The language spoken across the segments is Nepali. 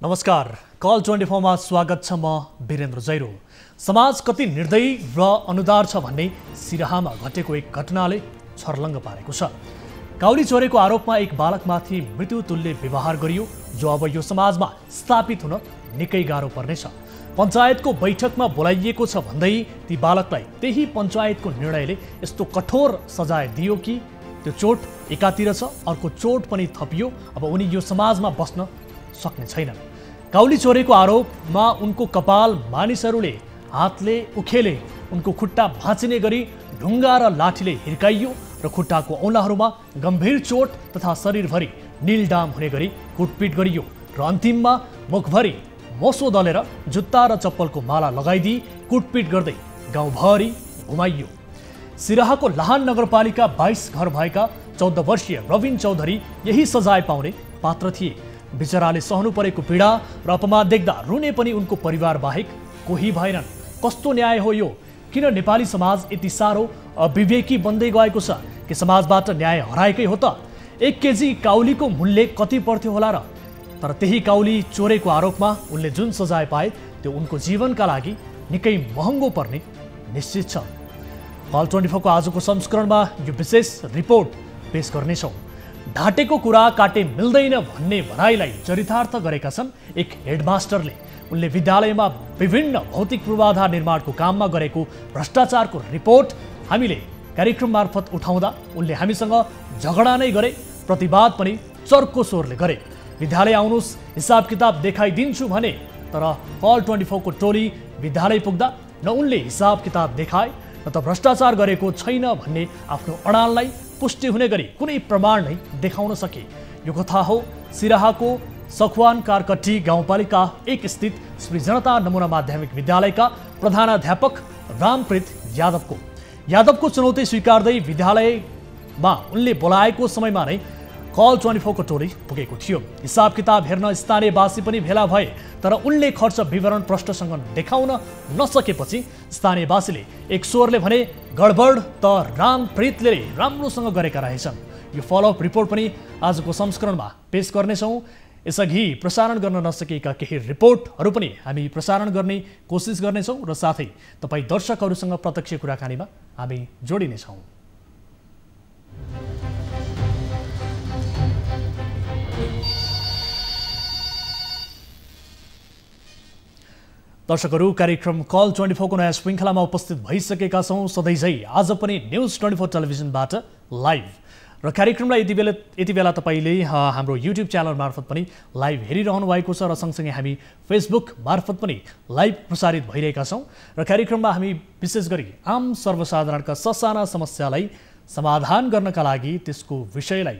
नमस्कार, कल 24 मा स्वागत छ। म वीरेन्द्र जैरो। समाज कति निर्दयी र अनुदार छ भन्ने सिराहामा घटेको एक घटनाले छर्लङ्ग पारेको छ। काउली चोरेको आरोपमा एक बालकमाथि मृत्युतुल्य व्यवहार गरियो, जो अब यो समाजमा स्थापित हुन निकै गाह्रो पर्नेछ। पञ्चायतको बैठकमा बोलाइएको छ भन्दै ती बालकलाई त्यही पञ्चायतको निर्णयले यस्तो कठोर सजाय दियो कि त्यो चोट एकातिर छ, अर्को चोट पनि थपियो। अब उनी यो समाजमा बस्न सक्ने छैनन्। काउली चोरेको आरोपमा उनको कपाल मानिसहरूले हातले उखेले, उनको खुट्टा भाँचिने गरी ढुङ्गा र लाठीले हिर्काइयो र खुट्टाको औँलाहरूमा गम्भीर चोट तथा शरीरभरि नीलडाम हुने गरी कुटपिट गरियो र अन्तिममा मुखभरि मोसो दलेर जुत्ता र चप्पलको माला लगाइदिई कुटपिट गर्दै गाउँभरि घुमाइयो। सिराहाको लाहान नगरपालिका 22 घर भएका 14 वर्षीय रविन चौधरी यही सजाय पाउने पात्र थिए। बिचराले सहनु परेको पीडा र अपमान देख्दा रुने पनि उनको परिवार बाहेक कोही भएनन्। कस्तो न्याय हो यो? किन नेपाली समाज यति साह्रो अविवेकी बन्दै गएको छ कि समाजबाट न्याय हराएकै हो त? 1 केजी काउलीको मूल्य कति पर्थ्यो होला र? तर त्यही काउली चोरेको आरोपमा उनले जुन सजाय पाए त्यो उनको जीवनका लागि निकै महँगो पर्ने निश्चित छ। कल 24 को आजको संस्करणमा यो विशेष रिपोर्ट पेश गर्नेछौँ। ढाटेको कुरा काटे मिल्दैन भन्ने भनाइलाई चरितार्थ गरेका छन् एक हेडमास्टरले। उनले विद्यालयमा विभिन्न भौतिक पूर्वाधार निर्माणको काममा गरेको भ्रष्टाचारको रिपोर्ट हामीले कार्यक्रम मार्फत उठाउँदा उनले हामीसँग झगडा नै गरे, प्रतिवाद पनि चर्को स्वरले गरे। विद्यालय आउनुहोस्, हिसाब किताब देखाइदिन्छु भने, तर कल 24 को टोली विद्यालय पुग्दा न उनले हिसाब किताब देखाए न त भ्रष्टाचार गरेको छैन भन्ने आफ्नो अडाललाई पुष्टि हुने गरी कुनै प्रमाण नै देखाउन सके। यो कथा हो सिराहाको सखवान कारकट्टी गाउँपालिका 1 स्थित श्री जनता नमुना माध्यमिक विद्यालयका प्रधानाध्यापक रामप्रीत यादवको। यादवको चुनौती स्वीकार्दै विद्यालयमा उनले बोलाएको समयमा नै कल 24 को टोली पुगेको थियो। हिसाब किताब हेर्न स्थानीयवासी पनि भेला भए, तर उनले खर्च विवरण प्रष्टसँग देखाउन नसकेपछि स्थानीयवासीले एक स्वरले भने, गडबड त रामप्रीतले राम्रोसँग गरेका रहेछन्। यो फलोअप रिपोर्ट पनि आजको संस्करणमा पेश गर्नेछौँ। यसअघि प्रसारण गर्न नसकेका केही रिपोर्टहरू पनि हामी प्रसारण गर्ने कोसिस गर्नेछौँ र साथै तपाईँ दर्शकहरूसँग प्रत्यक्ष कुराकानीमा हामी जोडिनेछौँ। दर्शकहरू, कार्यक्रम कल 24 को नयाँ श्रृङ्खलामा उपस्थित भइसकेका छौँ। सधैँझै आज पनि न्युज 24 टेलिभिजनबाट लाइभ र कार्यक्रमलाई यति बेला तपाईँले हाम्रो युट्युब च्यानल मार्फत पनि लाइभ हेरिरहनु भएको छ र सँगसँगै हामी फेसबुक मार्फत पनि लाइभ प्रसारित भइरहेका छौँ। र कार्यक्रममा हामी विशेष गरी आम सर्वसाधारणका ससाना समस्यालाई समाधान गर्नका लागि त्यसको विषयलाई,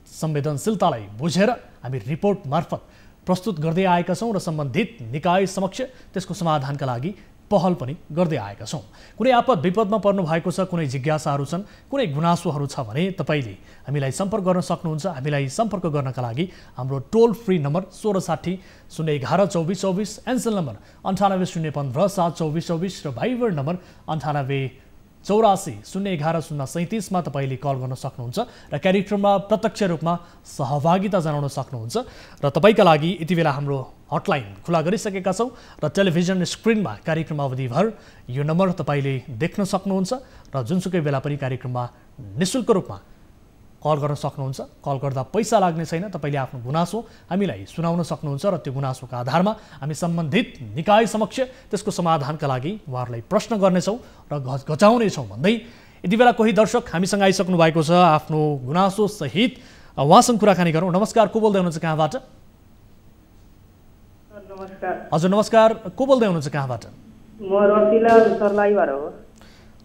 संवेदनशीलतालाई बुझेर हामी रिपोर्ट मार्फत प्रस्तुत गर्दै आएका छौँ र सम्बन्धित निकाय समक्ष त्यसको समाधानका लागि पहल पनि गर्दै आएका छौँ। कुनै आपद विपदमा पर्नु भएको छ, कुनै जिज्ञासाहरू छन्, कुनै गुनासोहरू छ भने तपाईँले हामीलाई सम्पर्क गर्न सक्नुहुन्छ। हामीलाई सम्पर्क गर्नका लागि हाम्रो टोल फ्री नम्बर 1660 011 24 24, एनसेल नम्बर 98 015 7 24 24 र भाइबर नम्बर 98 84 011 037 मा तपाईँले कल गर्न सक्नुहुन्छ र कार्यक्रममा प्रत्यक्ष रूपमा सहभागिता जनाउन सक्नुहुन्छ। र तपाईँका लागि यति बेला हाम्रो हटलाइन खुला गरिसकेका छौँ र टेलिभिजन स्क्रिनमा कार्यक्रम अवधिभर यो नम्बर तपाईँले देख्न सक्नुहुन्छ र जुनसुकै बेला पनि कार्यक्रममा निःशुल्क रूपमा कल गर्न सक्नुहुन्छ। कल गर्दा पैसा लाग्ने छैन। तपाईँले आफ्नो गुनासो हामीलाई सुनाउन सक्नुहुन्छ र त्यो गुनासोका आधारमा हामी सम्बन्धित निकाय समक्ष त्यसको समाधानका लागि उहाँहरूलाई प्रश्न गर्नेछौँ र घचाउनेछौँ भन्दै यति बेला कोही दर्शक हामीसँग आइसक्नु भएको छ आफ्नो गुनासो सहित। उहाँसँग कुराकानी गरौँ। नमस्कार, को बोल्दै हुनुहुन्छ, कहाँबाट? नमस्कार। हजुर नमस्कार, को बोल्दै हुनुहुन्छ, कहाँबाट? म रसिलाल सर्लाहीबाट हो।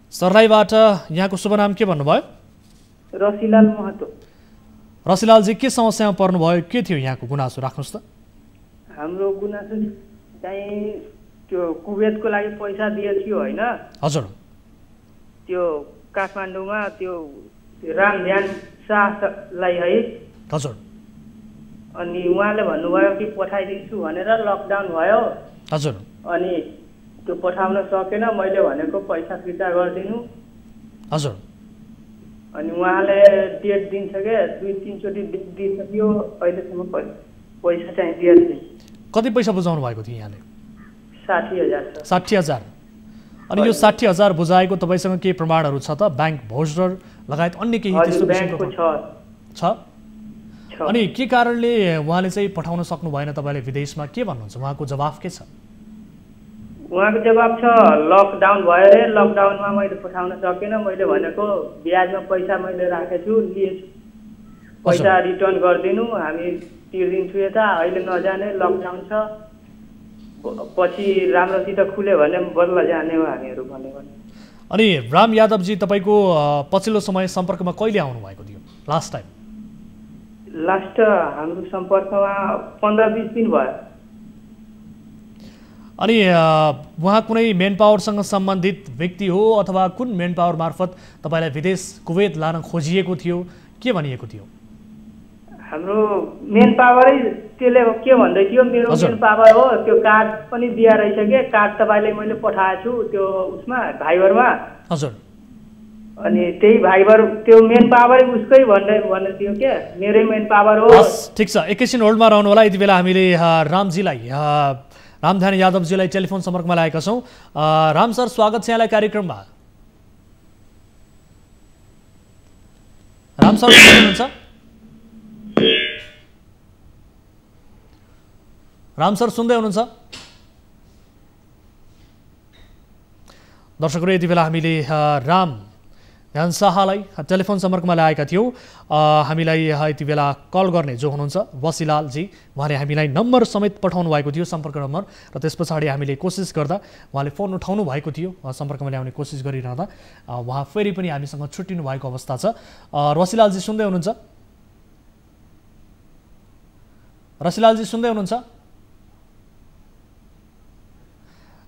सर्लाहीबाट। यहाँको शुभ नाम के भन्नुभयो? रसिलाल महतो। रसिलालजी, के समस्यामा पर्नुभयो? के थियो यहाँको गुनासो? राख्नुहोस् त। हाम्रो गुनासो चाहिँ त्यो कुवेतको लागि पैसा दिए थियो होइन? हजुर। त्यो काठमाडौँमा त्यो रामध्यान शाहलाई है। हजुर। अनि उहाँले भन्नुभयो कि पठाइदिन्छु भनेर, लकडाउन भयो। हजुर। अनि त्यो पठाउन सकेन। मैले भनेको पैसा फिर्ता गरिदिनु। हजुर। अनि उहाँले डेट दिन्छ क्या, 2-3 चोटि दिइसक्यो, अहिलेसम्म पैसा चाहिँ दिएको थिएँ। कति पैसा बुझाउनु भएको थियो यहाँले? 60,000 छ। 60,000। अनि यो 60,000 बुझाएको तपाईँसँग केही प्रमाणहरू छ त? ब्याङ्क भोचर लगायत अन्य केही त्यस्तो ब्याङ्कको छ? अनि के कारणले उहाँले चाहिँ पठाउन सक्नु भएन तपाईँले विदेशमा? के भन्नुहुन्छ? उहाँको जवाफ के छ? उहाँको जवाब छ लकडाउन भयो रे, लकडाउनमा मैले पठाउन सकेन। मैले भनेको ब्याजमा पैसा मैले राखेछु, लिएछु, पैसा रिटर्न गरिदिनु, हामी तिर्दिन्छु यता, अहिले नजाने, लकडाउन छ, पछि राम्रोसित खुल्यो भने बल्ल जाने हो हामीहरू भनेको। अनि राम यादवजी तपाईँको पछिल्लो समय सम्पर्कमा कहिले आउनु भएको थियो लास्ट टाइम? लास्ट हाम्रो सम्पर्कमा 15-20 दिन भयो। अनि उहाँ कुनै मेन पावरसँग सम्बन्धित व्यक्ति हो अथवा कुन मेन पावर मार्फत तपाईँलाई विदेश कुवेत लान खोजिएको थियो? के भनिएको थियो? हाम्रो मेन पावरै त्यसले के भन्दै थियो, मेरो मेन पावर हो, त्यो कार्ड पनि दिया रहेछ के, कार्ड तपाईँले मैले पठाएको छु त्यो उसमा भाइबरमा। हजुर। अनि त्यही भाइबर त्यो मेन पावरै उसकै भन्दै थियो के, मेरै मेन पावर हो। ठिक छ, एकैछिन होल्डमा रहनु होला। यति बेला हामीले रामजीलाई, रामध्यान यादवजीलाई टेलिफोन सम्पर्कमा ल्याएका छौँ। राम सर, स्वागत छ यहाँलाई कार्यक्रममा। राम सर सुन्नुहुन्छ? राम सर सुन्दै हुनुहुन्छ? दर्शकहरू, यति बेला हामीले राम ध्यान शाहलाई टेलिफोन सम्पर्कमा ल्याएका थियौँ। हामीलाई यति बेला कल गर्ने जो हुनुहुन्छ वसिलालजी, उहाँले हामीलाई नम्बर समेत पठाउनु भएको थियो, सम्पर्क नम्बर, र त्यस पछाडि हामीले कोसिस गर्दा उहाँले फोन उठाउनु भएको थियो, सम्पर्कमा ल्याउने कोसिस गरिरहँदा उहाँ फेरि पनि हामीसँग छुट्टिनु भएको अवस्था छ। वसिलालजी सुन्दै हुनुहुन्छ? रसिलालजी सुन्दै हुनुहुन्छ?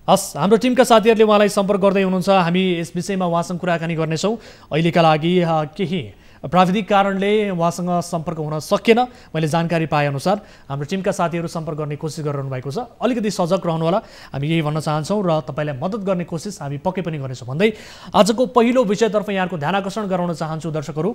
हस्, हाम्रो टिमका साथीहरूले उहाँलाई सम्पर्क गर्दै हुनुहुन्छ। हामी यस विषयमा उहाँसँग कुराकानी गर्नेछौँ। अहिलेका लागि केही प्राविधिक कारणले उहाँसँग सम्पर्क हुन सकेन, मैले जानकारी पाएअनुसार। हाम्रो टिमका साथीहरू सम्पर्क गर्ने कोसिस गरिरहनु भएको छ। अलिकति सजग रहनु होला, हामी यही भन्न चाहन्छौँ र तपाईँलाई मद्दत गर्ने कोसिस हामी पक्कै पनि गर्नेछौँ भन्दै आजको पहिलो विषयतर्फ यहाँको ध्यान आकर्षण गराउन चाहन्छु। दर्शकहरू,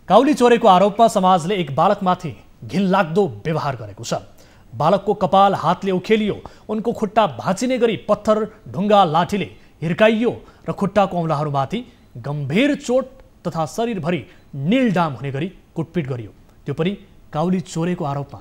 काउली चोरेको आरोपमा समाजले एक बालकमाथि घिनलाग्दो व्यवहार गरेको छ। बालकको कपाल हातले उखेलियो, उनको खुट्टा भाँचिने गरी पत्थर, ढुङ्गा, लाठीले हिर्काइयो र खुट्टाको औँलाहरूमाथि गम्भीर चोट तथा शरीरभरि नीलडाम हुने गरी कुटपिट गरियो, त्यो पनि काउली चोरेको आरोपमा।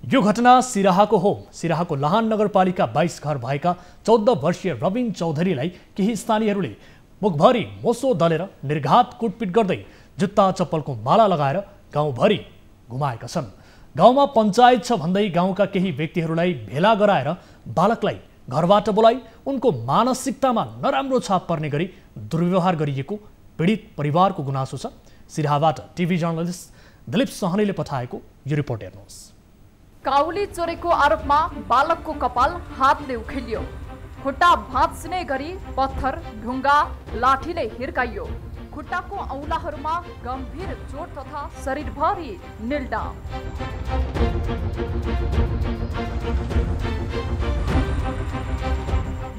यो घटना सिराहाको हो। सिराहाको लहान नगरपालिका 22 घर भएका 14 वर्षीय रविन चौधरीलाई केही स्थानीयहरूले मुखभरि मोसो दलेर निर्घात कुटपिट गर्दै जुत्ता चप्पलको माला लगाएर गाउँभरि घुमाएका छन्। गाउँमा पञ्चायत छ भन्दै गाउँका केही व्यक्तिहरूलाई भेला गराएर बालकलाई घरबाट बोलाई उनको मानसिकतामा नराम्रो छाप पर्ने गरी दुर्व्यवहार गरिएको पीडित परिवारको गुनासो छ। सिराहाबाट टिभी जर्नलिस्ट दिलीप सहनीले पठाएको यो रिपोर्ट हेर्नुहोस्। काउली चोरेको आरोपमा बालकको कपाल हातले उखेलियो, खुट्टा भाँच्ने गरी पत्थर, ढुङ्गा, लाठीले हिर्काइयो, खुट्टाको औँलाहरूमा गम्भीर चोट तथा शरीरभरि नीलडाम।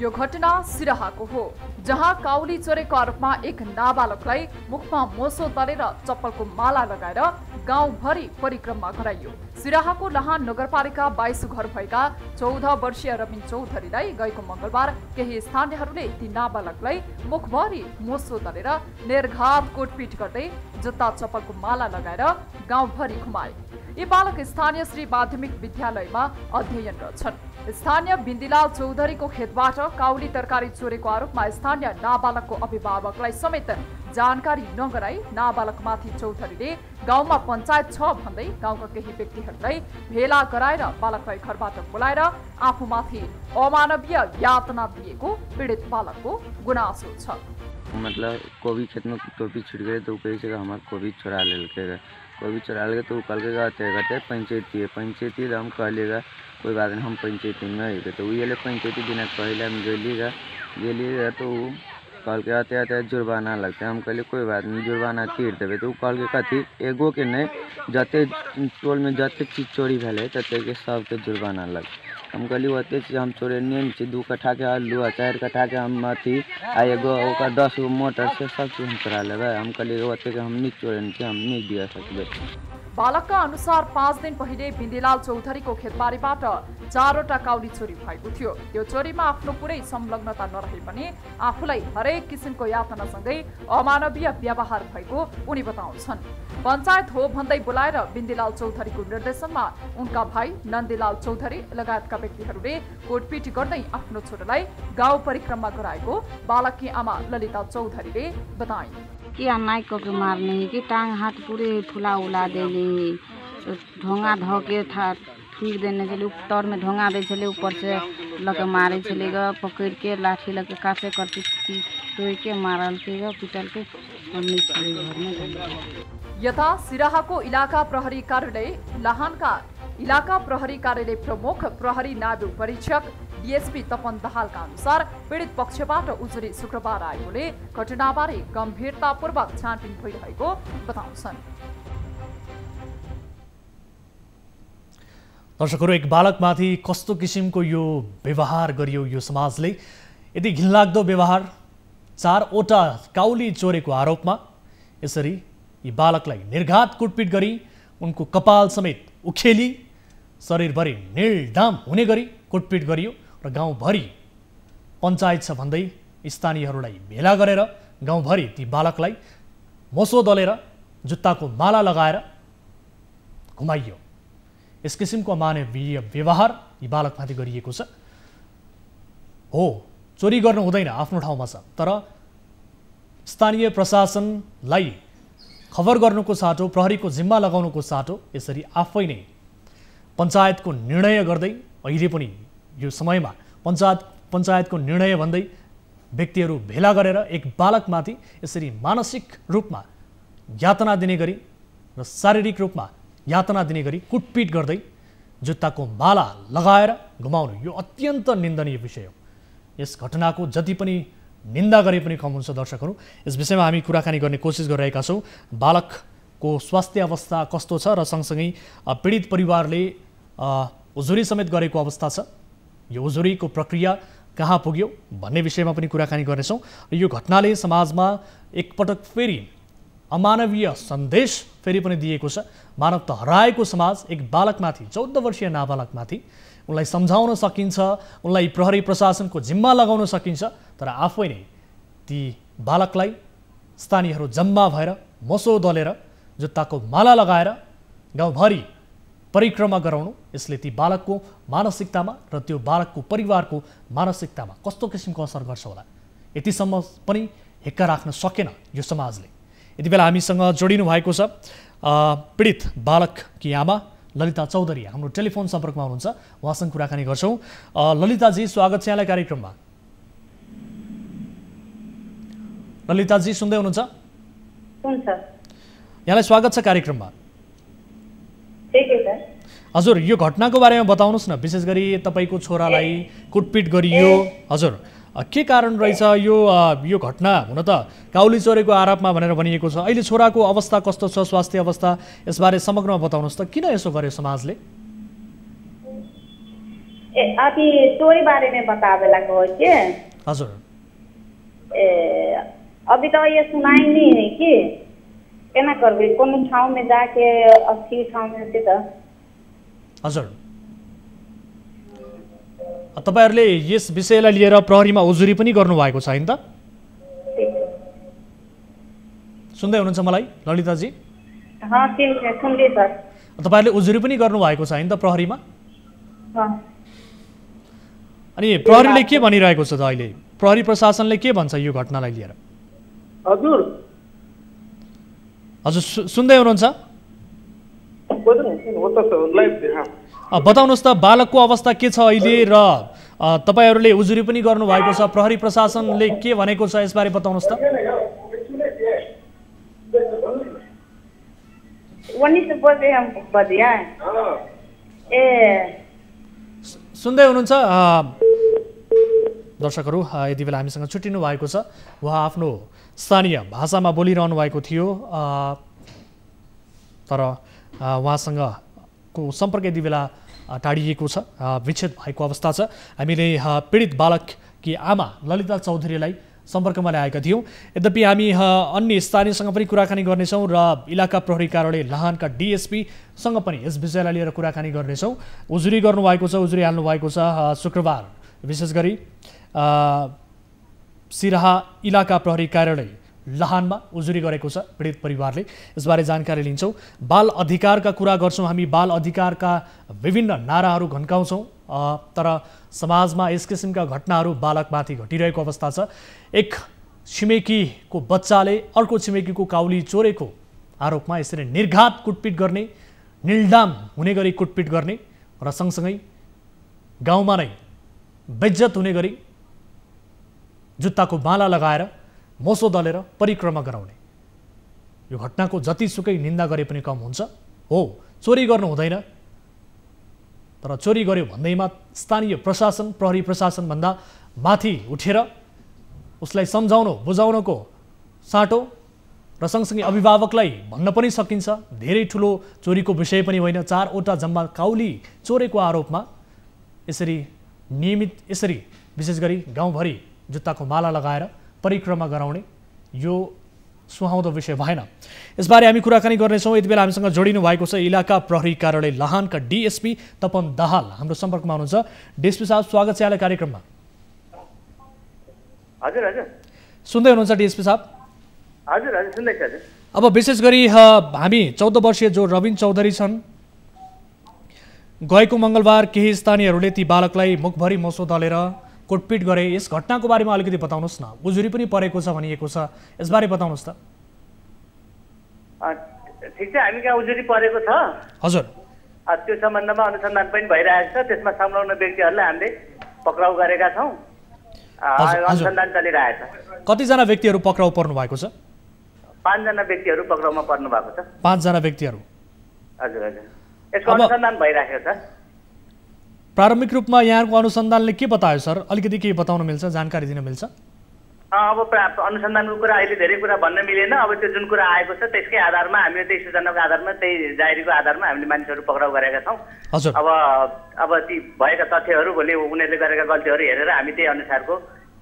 यो घटना सिराहाको हो, जहाँ काउली चोरेको आरोपमा एक नाबालकलाई मुखमा मोसो दलेर चप्पलको माला लगाएर गाउँभरि परिक्रमा गराइयो। सिराहाको लहान नगरपालिका 22 घर भएका 14 वर्षीय रविन चौधरीलाई गएको मंगलबार केही स्थानीयहरूले ती नाबालकलाई मुखभरि मोसो दलेर निर्घात कोटपिट गर्दै जुत्ता चप्पलको माला लगाएर गाउँभरि घुमाए। यी बालक स्थानीय श्री माध्यमिक विद्यालयमा अध्ययन गर्छन्। स्थानीय बिन्दिलाल चौधरीको खेतबाट काउली तरकारी चोरेको आरोपमा स्थानीय नाबालकको अभिभावकलाई समेत जानकारी नगराई नाबालकमाथि चौधरीले गाउँमा पञ्चायत छ भन्दै गाउँका केही व्यक्तिहरूलाई भेला गराएर बालकलाई घरबाट बोलाएर आफूमाथि अमानवीय यातना दिएको पीडित बालकको गुनासो छ। मतलब कोबी खेत में टोपी छूट गए तो कैसे का हमारे कोबी चुरा लेगा, कोबी चुरा लेगा तो कल के कहते पंचायती है, पंचायती हम कह लेगा कोई बात नहीं, हम पंचायती में आएगा तो ये पंचायती दिन पहले हम गेलिएगा तो कल के आते आते जुर्माना लगता है। हम कहले कोई बात नहीं, जुर्माना तीर देवे तो कल के कथी एगो के नहीं जते टोल में जते चीज चोरी भेले तते के सबके जुर्माना लग। हम कहली ओते चीज हम चोरे नहीं, 2 कट्ठा के आलू 4 कट्ठा के हम अथी आ एगो 10 गो मोटर से सब चीज हम चोरा लेवे। हम कहली ओते के हम नहीं चोरे नहीं, हम नहीं दिया सकबे। बालकका अनुसार 5 दिन पहिले बिन्देलाल चौधरीको खेतबारीबाट 4वटा काउली चोरी भएको थियो। त्यो चोरीमा आफ्नो कुनै संलग्नता नरहे पनि आफूलाई हरेक किसिमको यातनासँगै अमानवीय व्यवहार भएको उनी बताउँछन्। पञ्चायत हो भन्दै बोलाएर बिन्देलाल चौधरीको निर्देशनमा उनका भाइ नन्दीलाल चौधरी लगायतका व्यक्तिहरूले कोटपिट गर्दै आफ्नो छोरालाई गाउँ परिक्रमा गराएको बालककी आमा ललिता चौधरीले बताइन्। कि अन्नाय करके मारने कि टांग हाथ पूरे फुला उला देले, ढोंगा धोके था थूक देने के लिए ऊपर में ढोंगा दे चले, ऊपर से लगे मारे चलेगा, पकड़ के लाठी लगे काटे करती तोड़ के मारल के पिटल के नीचे घर में। यता सिराहाको इलाका प्रहरी कार्यालय लाहानका इलाका प्रहरी कार्यालय प्रमुख प्रहरी नायब परीक्षक डीएसपी तपन दाहालका अनुसार पीडित पक्षबाट उजुरी शुक्रबार आएकोले घटनाबारे गम्भीरतापूर्वक छानबिन भइरहेको बताउँछन्। दर्शकहरू, एक बालकमाथि कस्तो किसिमको यो व्यवहार गरियो यो समाजले, यति घिनलाग्दो व्यवहार, 4वटा काउली चोरेको आरोपमा यसरी यी बालकलाई निर्घात कुटपिट गरी उनको कपाल समेत उखेली शरीरभरि निर्दाम हुने गरी कुटपिट गरियो र गाउँभरि पञ्चायत छ भन्दै स्थानीयहरूलाई भेला गरेर गाउँभरि ती बालकलाई मोसो दलेर जुत्ताको माला लगाएर घुमाइयो। यस किसिमको अमानवीय व्यवहार यी बालकमाथि गरिएको छ। हो, चोरी गर्नु हुँदैन, आफ्नो ठाउँमा छ, तर स्थानीय प्रशासनलाई खबर गर्नुको साटो, प्रहरीको जिम्मा लगाउनुको साटो यसरी आफै नै पञ्चायतको निर्णय गर्दै अहिले पनि यो समयमा पञ्चायतको निर्णय भन्दै व्यक्तिहरू भेला गरेर एक बालकमाथि यसरी मानसिक रूपमा यातना दिने गरी र शारीरिक रूपमा यातना दिने गरी कुटपिट गर्दै जुत्ताको माला लगाएर घुमाउनु यो अत्यन्त निन्दनीय विषय हो। यस घटनाको जति पनि निन्दा गरे पनि कम हुन्छ। दर्शकहरू, यस विषयमा हामी कुराकानी गर्ने कोसिस गरिरहेका छौँ। बालकको स्वास्थ्य अवस्था कस्तो छ र सँगसँगै पीडित परिवारले उजुरी समेत गरेको अवस्था छ, यो उजुरीको प्रक्रिया कहाँ पुग्यो भन्ने विषयमा पनि कुराकानी गर्नेछौँ। र यो घटनाले समाजमा एकपटक फेरि अमानवीय सन्देश फेरि पनि दिएको छ। मानवता हराएको समाज एक बालकमाथि, 14 वर्षीय नाबालकमाथि उनलाई सम्झाउन सकिन्छ, उनलाई प्रहरी प्रशासनको जिम्मा लगाउन सकिन्छ, तर आफै नै ती बालकलाई स्थानीयहरू जम्मा भएर मोसो दलेर जुत्ताको माला लगाएर गाउँभरि परिक्रमा गराउनु, यसले ती बालकको मानसिकतामा र त्यो बालकको परिवारको मानसिकतामा कस्तो किसिमको असर गर्छ होला, यतिसम्म पनि हिक्का राख्न सकेन यो समाजले। यति बेला हामीसँग जोडिनु भएको छ पीडित बालककी आमा ललिता चौधरी हाम्रो टेलिफोन सम्पर्कमा हुनुहुन्छ, उहाँसँग कुराकानी गर्छौँ। ललिताजी, स्वागत छ यहाँलाई कार्यक्रममा। ललिताजी सुन्दै हुनुहुन्छ? यहाँलाई स्वागत छ कार्यक्रममा। हजुर, यो घटनाको बारेमा बताउनुहोस् न, विशेष गरी तपाईँको छोरालाई कुटपिट गरियो, हजुर के कारण रहेछ यो घटना? हुन त काउली चोरेको आरोपमा भनेर भनिएको छ, अहिले छोराको अवस्था कस्तो छ, स्वास्थ्य अवस्था, यसबारे समग्रमा बताउनुहोस् त, किन यसो गर्यो समाजले? अभी चोरी बारे में बता देला के? हजुर, अभी तो ये सुनाई नहीं है कि केना करबे, कोनो ठाउँ में जाके अस्थिर ठाउँ में से त। हजुर, तपाईहरुले यस विषयलाई लिएर प्रहरीमा उजुरी पनि गर्नुभएको छ हैन त? सुन्दै हुनुहुन्छ मलाई ललिताजी? सुन्दै सर। तपाईहरुले उजुरी पनि गर्नुभएको छ हैन त प्रहरीमा? अनि प्रहरीले के भनिरहेको छ त अहिले? प्रहरी प्रशासनले के भन्छ यो घटनालाई लिएर? हजुर हजुर सुन्दै हुनुहुन्छ? बताउनुहोस् त बालकको अवस्था के छ अहिले र तपाईहरुले उजुरी पनि गर्नुभएको छ, प्रहरी प्रशासनले के भनेको छ यसबारे बताउनुहोस् त। सुन्दै हुनुहुन्छ दर्शकहरू? यति बेला हामीसँग छुट्टिनु भएको छ, उहाँ आफ्नो स्थानीय भाषामा बोलिरहनु भएको थियो, तर उहाँसँग को सम्पर्क यति बेला टाढिएको छ, विच्छेद भएको अवस्था छ। हामीले पीडित बालककी आमा ललिता चौधरीलाई सम्पर्कमा ल्याएका थियौँ। यद्यपि हामी अन्य स्थानीयसँग पनि कुराकानी गर्नेछौँ र इलाका प्रहरी कार्यालय लाहानका डिएसपीसँग पनि यस विषयलाई लिएर कुराकानी गर्नेछौँ। उजुरी गर्नुभएको छ, उजुरी हाल्नुभएको छ शुक्रबार, विशेष गरी सिराहा इलाका प्रहरी कार्यालय लाहानमा उजुरी गरेको छ पीडित परिवारले। यसबारे जानकारी लिन्छौँ। बाल अधिकारका कुरा गर्छौँ हामी, बाल अधिकारका विभिन्न नाराहरू घन्काउँछौँ, तर समाजमा यस किसिमका घटनाहरू बालकमाथि घटिरहेको अवस्था छ। एक छिमेकीको बच्चाले अर्को छिमेकीको काउली चोरेको आरोपमा यसरी निर्घात कुटपिट गर्ने, निलडाम हुने गरी कुटपिट गर्ने र सँगसँगै गाउँमा नै बेइज्जत हुने गरी जुत्ताको माला लगाएर मोसो दलेर परिक्रमा गराउने, यो घटनाको जतिसुकै निन्दा गरे पनि कम हुन्छ। हो, चोरी गर्नु हुँदैन, तर चोरी गर्यो भन्दैमा स्थानीय प्रशासन, प्रहरी प्रशासनभन्दा माथि उठेर उसलाई सम्झाउनु बुझाउनको साटो र सँगसँगै अभिभावकलाई भन्न पनि सकिन्छ धेरै ठुलो चोरीको विषय पनि होइन, 4 वटा जम्मा काउली चोरेको आरोपमा यसरी नियमित यसरी विशेष गरी गाउँभरि जुत्ताको माला लगाएर परिक्रमा गराउने यो सुहाउँदो विषय भएन। यसबारे हामी कुराकानी गर्नेछौँ। यति बेला हामीसँग जोडिनु भएको छ इलाका प्रहरी कार्यालय लाहानका डिएसपी तपन दाहाल हाम्रो सम्पर्कमा हुनुहुन्छ। डिएसपी साहब, स्वागत छ यहाँलाई कार्यक्रममा। हजुर हजुर, सुन्दै हुनुहुन्छ डिएसपी साहब? हजुर हजुर, सुन्दैछु हजुर। अब विशेष गरी हामी 14 वर्षीय जो रविन चौधरी छन्, गएको मङ्गलबार केही स्थानीयहरूले ती बालकलाई मुखभरि मोसो दलेर कुटपिट गरे। यस घटनाको बारेमा अलिकति बताउनुहोस् न। उजुरी पनि परेको छ भनिएको छ, यसबारे बताउनुहोस् त। ठिक छ, हामी कहाँ उजुरी परेको छ हजुर। त्यो सम्बन्धमा अनुसन्धान पनि भइरहेको छ। त्यसमा संलग्न व्यक्तिहरूलाई हामीले पक्राउ गरेका छौँ। अनुसन्धान चलिरहेछ। कतिजना व्यक्तिहरू पक्राउ पर्नु भएको छ? 5 जना व्यक्तिहरू पक्राउमा पर्नु भएको छ। 5 जना व्यक्तिहरू? हजुर हजुर, यसको अनुसन्धान भइरहेको छ। प्रारम्भिक रूपमा यहाँको अनुसन्धानले के बतायो सर? अलिकति के बताउन मिल्छ, जानकारी दिन मिल्छ? अब अनुसन्धानको कुरा अहिले धेरै कुरा भन्न मिलेन। अब त्यो जुन कुरा आएको छ त्यसकै आधारमा हामीले त्यही सूचनाको आधारमा, त्यही जाहेरीको आधारमा हामीले मानिसहरू पक्राउ गरेका छौँ। हजुर। अब ती भएका तथ्यहरू, भोलि उनीहरूले गरेका गल्तीहरू हेरेर हामी त्यही अनुसारको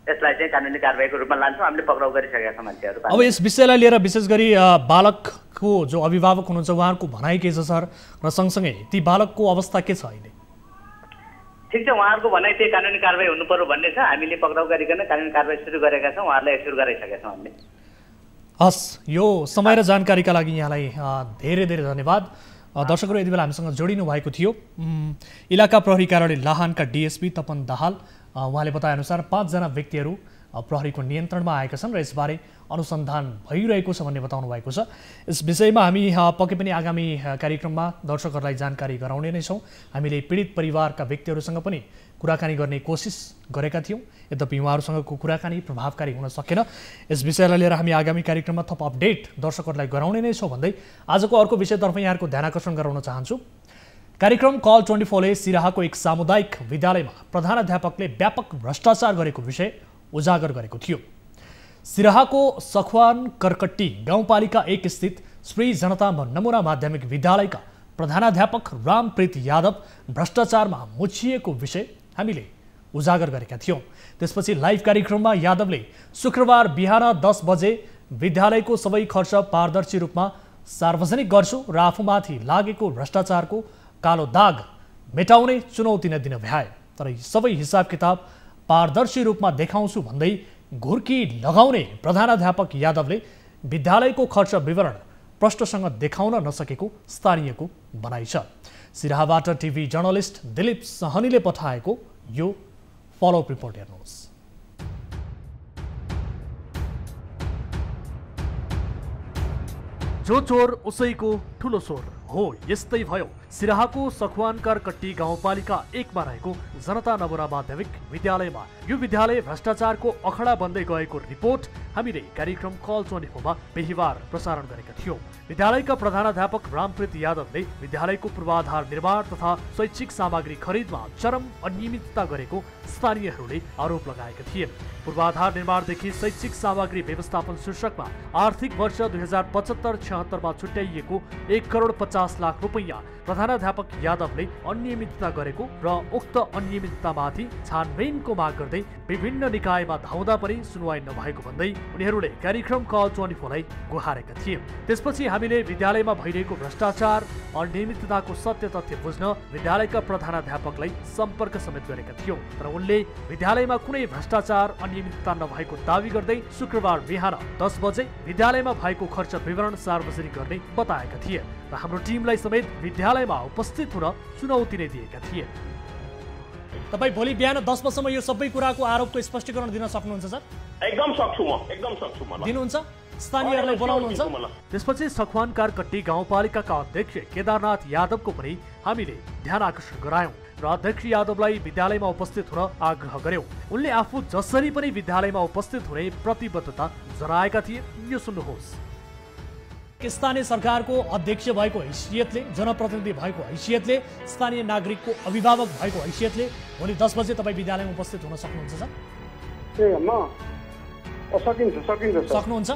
यसलाई चाहिँ कानुनी कारबाहीको रूपमा लान्छौँ। हामीले पक्राउ गरिसकेका छौँ मान्छेहरू। अब यस विषयलाई लिएर विशेष गरी बालकको जो अभिभावक हुनुहुन्छ उहाँहरूको भनाइ के छ सर, र सँगसँगै ती बालकको अवस्था के छ अहिले? ठिक छ, उहाँहरूको भनाइ त्यही कानुनी कारबाही हुनु पर्यो भन्ने छ। हामीले पक्राउ गरिकन कानुनी कारबाही सुरु गरेका छौँ, उहाँहरूलाई सुरु गराइसकेका छौँ हामीले। हस्, यो समय र जानकारीका लागि यहाँलाई धेरै धेरै धन्यवाद। दर्शकहरू, यति बेला हामीसँग जोडिनु भएको थियो इलाका प्रहरी कार्यालय लाहानका डिएसपी तपन दाहाल। उहाँले बताएअनुसार 5 जना व्यक्तिहरू प्रहरीको नियन्त्रणमा आएका छन् र यसबारे अनुसन्धान भइरहेको छ भन्ने बताउनु भएको छ। यस विषयमा हामी पक्कै पनि आगामी कार्यक्रममा दर्शकहरूलाई जानकारी गराउने नै छौँ। हामीले पीडित परिवारका व्यक्तिहरूसँग पनि कुराकानी गर्ने कोसिस गरेका थियौँ, यद्यपि उहाँहरूसँगको कुराकानी प्रभावकारी हुन सकेन। यस विषयलाई लिएर हामी आगामी कार्यक्रममा थप अपडेट दर्शकहरूलाई गराउने नै छौँ भन्दै आजको अर्को विषयतर्फ यहाँहरूको ध्यान आकर्षण गराउन चाहन्छु। कार्यक्रम कल 24ले सिराहाको एक सामुदायिक विद्यालयमा प्रधानाध्यापकले व्यापक भ्रष्टाचार गरेको विषय उजागर गरेको थियो। सिराहाको सखवान करकट्टी गाउँपालिका 1 स्थित श्री जनता नमुना माध्यमिक विद्यालयका प्रधानाध्यापक रामप्रीत यादव भ्रष्टाचारमा मुछिएको विषय हामीले उजागर गरेका थियौँ। त्यसपछि लाइभ कार्यक्रममा यादवले शुक्रबार बिहान 10 बजे विद्यालयको सबै खर्च पारदर्शी रूपमा सार्वजनिक गर्छु र आफूमाथि लागेको भ्रष्टाचारको कालो दाग मेटाउने चुनौती नै दिन भ्याए, तर सबै हिसाब किताब पारदर्शी रूपमा देखाउँछु भन्दै घुर्की लगाउने प्रधानाध्यापक यादवले विद्यालयको खर्च विवरण प्रष्टसँग देखाउन नसकेको स्थानीयको भनाइ छ। सिराहाबाट टिभी जर्नलिस्ट दिलीप सहनीले पठाएको यो फलोअप रिपोर्ट हेर्नुहोस्। जो चोर उसैको ठुलो चोर हो, यस्तै भयो सिराहाको सखवानकर कट्टी गाउँपालिका 1 मा रहेको जनता नमुना माध्यमिक विद्यालयमा। यो विद्यालय भ्रष्टाचारको अखडा बन्दै गएको रिपोर्ट हामीले कार्यक्रम कल 24 मा बिहिबार प्रसारण गरेका थियौँ। विद्यालयका प्रधानाध्यापक रामप्रीत यादवले विद्यालयको पूर्वाधार निर्माण तथा शैक्षिक सामग्री खरिदमा चरम अनियमितता गरेको स्थानीयहरूले आरोप लगाएका थिए। पूर्वाधार निर्माणदेखि शैक्षिक सामग्री व्यवस्थापन शीर्षकमा आर्थिक वर्ष 2075-76 मा छुट्याइएको 1,50,00,000 50 लाख रुपैयाँ प्रधानाध्यापक यादवले अनियमितता गरेको र उक्त अनियमिततामाथि छानबिनको माग गर्दै विभिन्न निकायमा धाउँदा पनि सुनवाई नभएको भन्दै उनीहरूले कार्यक्रम कल 24लाई गुहारेका थिए। त्यसपछि हामीले विद्यालयमा भइरहेको भ्रष्टाचार अनियमितताको सत्य तथ्य बुझ्न विद्यालयका प्रधानाध्यापकलाई सम्पर्क समेत गरेका थियौं, तर उनले विद्यालयमा कुनै भ्रष्टाचार अनियमितता नभएको दावी गर्दै शुक्रबार बिहान 10 बजे विद्यालयमा भएको खर्च विवरण सार्वजनिक गर्ने बताएका थिए र हाम्रो टिमलाई समेत विद्यालयमा उपस्थित हुन चुनौती नै दिएका थिए। तपाईँ भोलि बिहान 10 बजेसम्म यो सबै कुराको आरोपको स्पष्टीकरण दिन सक्नुहुन्छ सर? एकदम सक्छु म दिनुहुन्छ? स्थानीयहरूलाई बोलाउनुहुन्छ? त्यसपछि सखवान कारकट्टी गाउँपालिकाका अध्यक्ष केदारनाथ यादवको पनि हामीले ध्यान आकर्षण गरायौं र अध्यक्ष यादवलाई विद्यालयमा उपस्थित हुन आग्रह गर्यौं। उनले आफू जसरी पनि विद्यालयमा उपस्थित हुने प्रतिबद्धता जनाएका थिए। यो सुन्नुहोस्। स्थानीय सरकारको अध्यक्ष भएको हैसियतले, जनप्रतिनिधि भएको हैसियतले, स्थानीय नागरिकको अभिभावक भएको हैसियतले भोलि 10 बजे तपाईँ विद्यालयमा उपस्थित हुन सक्नुहुन्छ सर? सक्नुहुन्छ?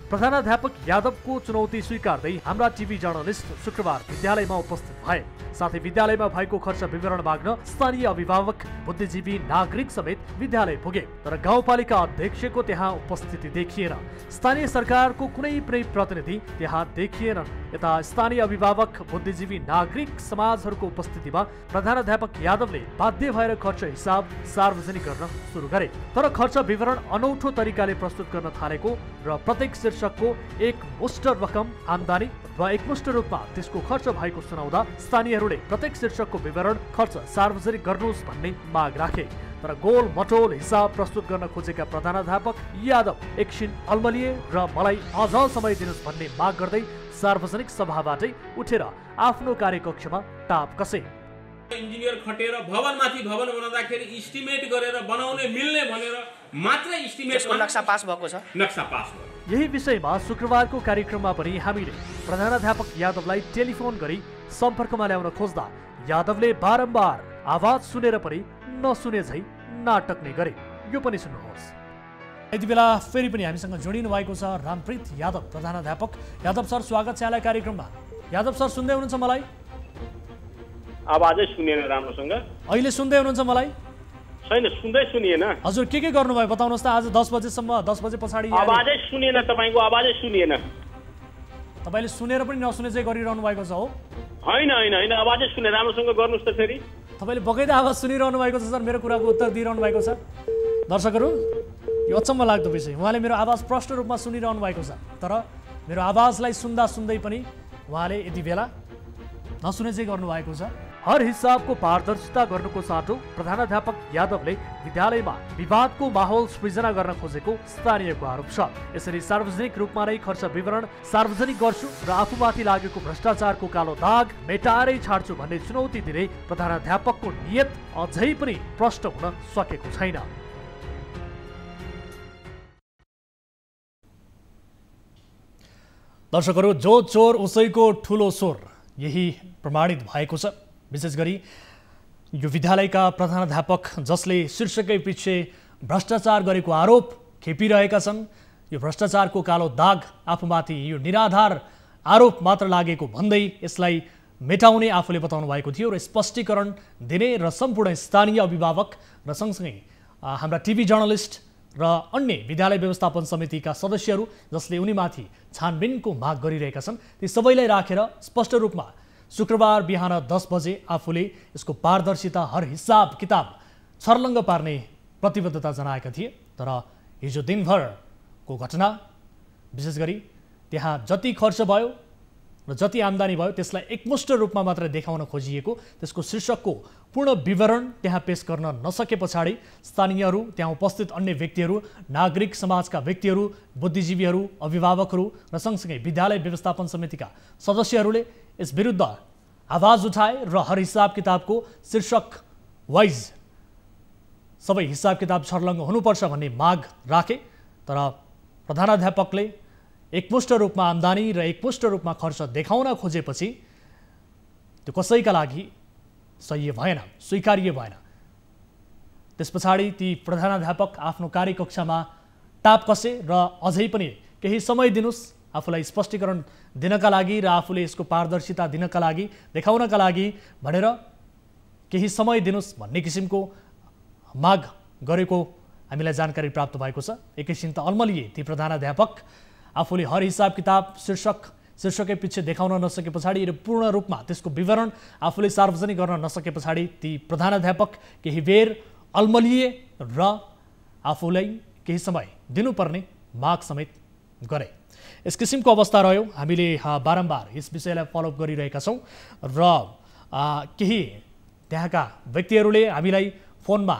प्रधानाध्यापक यादवको चुनौती स्वीकार्दै हाम्रा टिभी जर्नलिस्ट शुक्रबार विद्यालयमा उपस्थित भए। साथै विद्यालयमा भएको खर्च विवरण माग्न स्थानीय अभिभावक, बुद्धिजीवी, नागरिक समेत विद्यालय पुगे, तर गाउँपालिका अध्यक्षको त्यहाँ उपस्थिति देखिएन। स्थानीय सरकारको कुनै पनि प्रतिनिधि त्यहाँ देखिएनन्। यता स्थानीय अभिभावक, बुद्धिजीवी, नागरिक समाजहरूको उपस्थितिमा प्रधानाध्यापक यादवले बाध्य भएर खर्च हिसाब सार्वजनिक गर्न सुरु गरे। तर खर्च विवरण अनौठो तरिकाले प्रस्तुत गर्न थालेको र प्रत्येक शीर्षकको एकमुष्ट रकम आम्दानी व एकमुष्ट रूपमा त्यसको खर्च भएको सुनाउँदा स्थानीयहरूले प्रत्येक शीर्षकको विवरण खर्च सार्वजनिक गर्नुहोस् भन्ने माग राखे। तर गोल मटोल हिसाब प्रस्तुत गर्न खोजेका प्रधानाध्यापक यादव एकछिन अल्मलिए र मलाई अझ समय दिनुहोस् भन्ने माग गर्दै सार्वजनिक सभाबाटै उठेर आफ्नो कार्यकक्षमा टाप कसे। इन्जिनियर खटेर भवनमाथि भवन बनाउँदाखेरि इस्टिमेट गरेर बनाउने मिल्ने भनेर मात्र इस्टिमेटको नक्सा पास भएको छ। नक्सा पास भयो। यही विषयमा शुक्रबारको कार्यक्रममा पनि हामीले प्रधानाध्यापक यादवलाई टेलिफोन गरी सम्पर्कमा ल्याउन खोज्दा यादवले बारम्बार आवाज सुनेर पनि नसुने झै नाटक नै गरे। यो पनि सुन्नुहोस्। यति बेला फेरि पनि हामीसँग जोडिनु भएको छ रामप्रीत यादव, प्रधानाध्यापक। यादव सर, स्वागत छ यहाँलाई कार्यक्रममा। यादव सर, सुन्दै हुनुहुन्छ मलाई? आवाजै सुनिएन राम्रोसँग। अहिले सुन्दै हुनुहुन्छ मलाई? छैन, सुनिएन। हजुर, के गर्नुभयो बताउनुहोस् त? आज 10 बजेसम्म, 10 बजे पछाडि आवाजै सुनिएन, तपाईँको आवाजै सुनिएन। तपाईँले सुनेर पनि नसुने चाहिँ गरिरहनु भएको छ हो? होइन, आवाजै सुने, राम्रोसँग गर्नुहोस् त फेरि। तपाईँले बगैँदा आवाज सुनिरहनु भएको छ सर, मेरो कुराको उत्तर दिइरहनु भएको छ। दर्शकहरू, यो अचम्म लाग्दो विषय, उहाँले मेरो आवाज प्रष्ट रूपमा सुनिरहनु भएको छ, तर मेरो आवाजलाई सुन्दै पनि उहाँले यति बेला नसुने चाहिँ गर्नुभएको छ। हर हिसाबको पारदर्शिता गर्नुको साटो प्रधानाध्यापक यादवले विद्यालयमा विवादको माहौल सृजना गर्न खोजेको स्थानीयको आरोप छ। यसरी सार्वजनिक रूपमा नै खर्च विवरण सार्वजनिक गर्छु र आफूमाथि लागेको भ्रष्टाचारको कालो दाग मेटाएरै छाड्छु भन्ने चुनौती दिने प्रधानाध्यापकको नियत अझै पनि प्रष्ट हुन सकेको छैन। दर्शकहरू, जो चोर उसैको ठुलो स्वर, यही प्रमाणित भएको छ। विशेष गरी यो विद्यालयका प्रधानाध्यापक जसले शीर्षकै पछि भ्रष्टाचार गरेको आरोप खेपिरहेका छन्, यो भ्रष्टाचारको कालो दाग आफूमाथि यो निराधार आरोप मात्र लागेको भन्दै यसलाई मेटाउने आफूले बताउनु भएको थियो र स्पष्टीकरण दिने र सम्पूर्ण स्थानीय अभिभावक र सँगसँगै हाम्रा टिभी जर्नलिस्ट र अन्य विद्यालय व्यवस्थापन समितिका सदस्यहरू जसले उनीमाथि छानबिनको माग गरिरहेका छन्, ती सबैलाई राखेर स्पष्ट रूपमा शुक्रबार बिहान 10 बजे आफूले यसको पारदर्शिता, हर हिसाब किताब छर्लङ्ग पार्ने प्रतिबद्धता जनाएका थिए। तर हिजो दिनभरको घटना, विशेष गरी त्यहाँ जति खर्च भयो र जति आम्दानी भयो त्यसलाई एकमुष्ट रूपमा मात्र देखाउन खोजिएको, त्यसको शीर्षकको पूर्ण विवरण त्यहाँ पेश गर्न नसके पछाडि स्थानीयहरू, त्यहाँ उपस्थित अन्य व्यक्तिहरू, नागरिक समाजका व्यक्तिहरू, बुद्धिजीवीहरू, अभिभावकहरू र सँगसँगै विद्यालय व्यवस्थापन समितिका सदस्यहरूले यस विरुद्ध आवाज उठाए र हर हिसाब किताबको शीर्षक वाइज सबै हिसाब किताब छर्लङ्ग हुनुपर्छ भन्ने माग राखे। तर प्रधानाध्यापकले एकमुष्ट रूपमा आम्दानी र एकमुष्ट रूपमा खर्च देखाउन खोजेपछि त्यो कसैका लागि सह्य भएन, स्वीकार्य भएन। त्यस पछाडि ती प्रधानाध्यापक आफ्नो कार्यकक्षामा टाप कसे र अझै पनि केही समय दिनुस्, आफूलाई स्पष्टीकरण दिनका लागि र आफूले यसको पारदर्शिता दिनका लागि देखाउनका लागि भनेर केही समय दिनुस् भन्ने किसिमको माग गरेको हामीलाई जानकारी प्राप्त भएको छ। एकैछिन त अल्मलिए ती प्रधानाध्यापक आफूले हर हिसाब किताब शीर्षकै पछि देखाउन नसके पछाडि र पूर्ण रूपमा त्यसको विवरण आफूले सार्वजनिक गर्न नसके पछाडि ती प्रधानाध्यापक केही बेर अल्मलिए र आफूलाई केही समय दिनुपर्ने माग समेत गरे। यस किसिमको अवस्था रह्यो। हामीले बारम्बार यस विषयलाई फलोअप गरिरहेका छौँ र केही त्यहाँका व्यक्तिहरूले हामीलाई फोनमा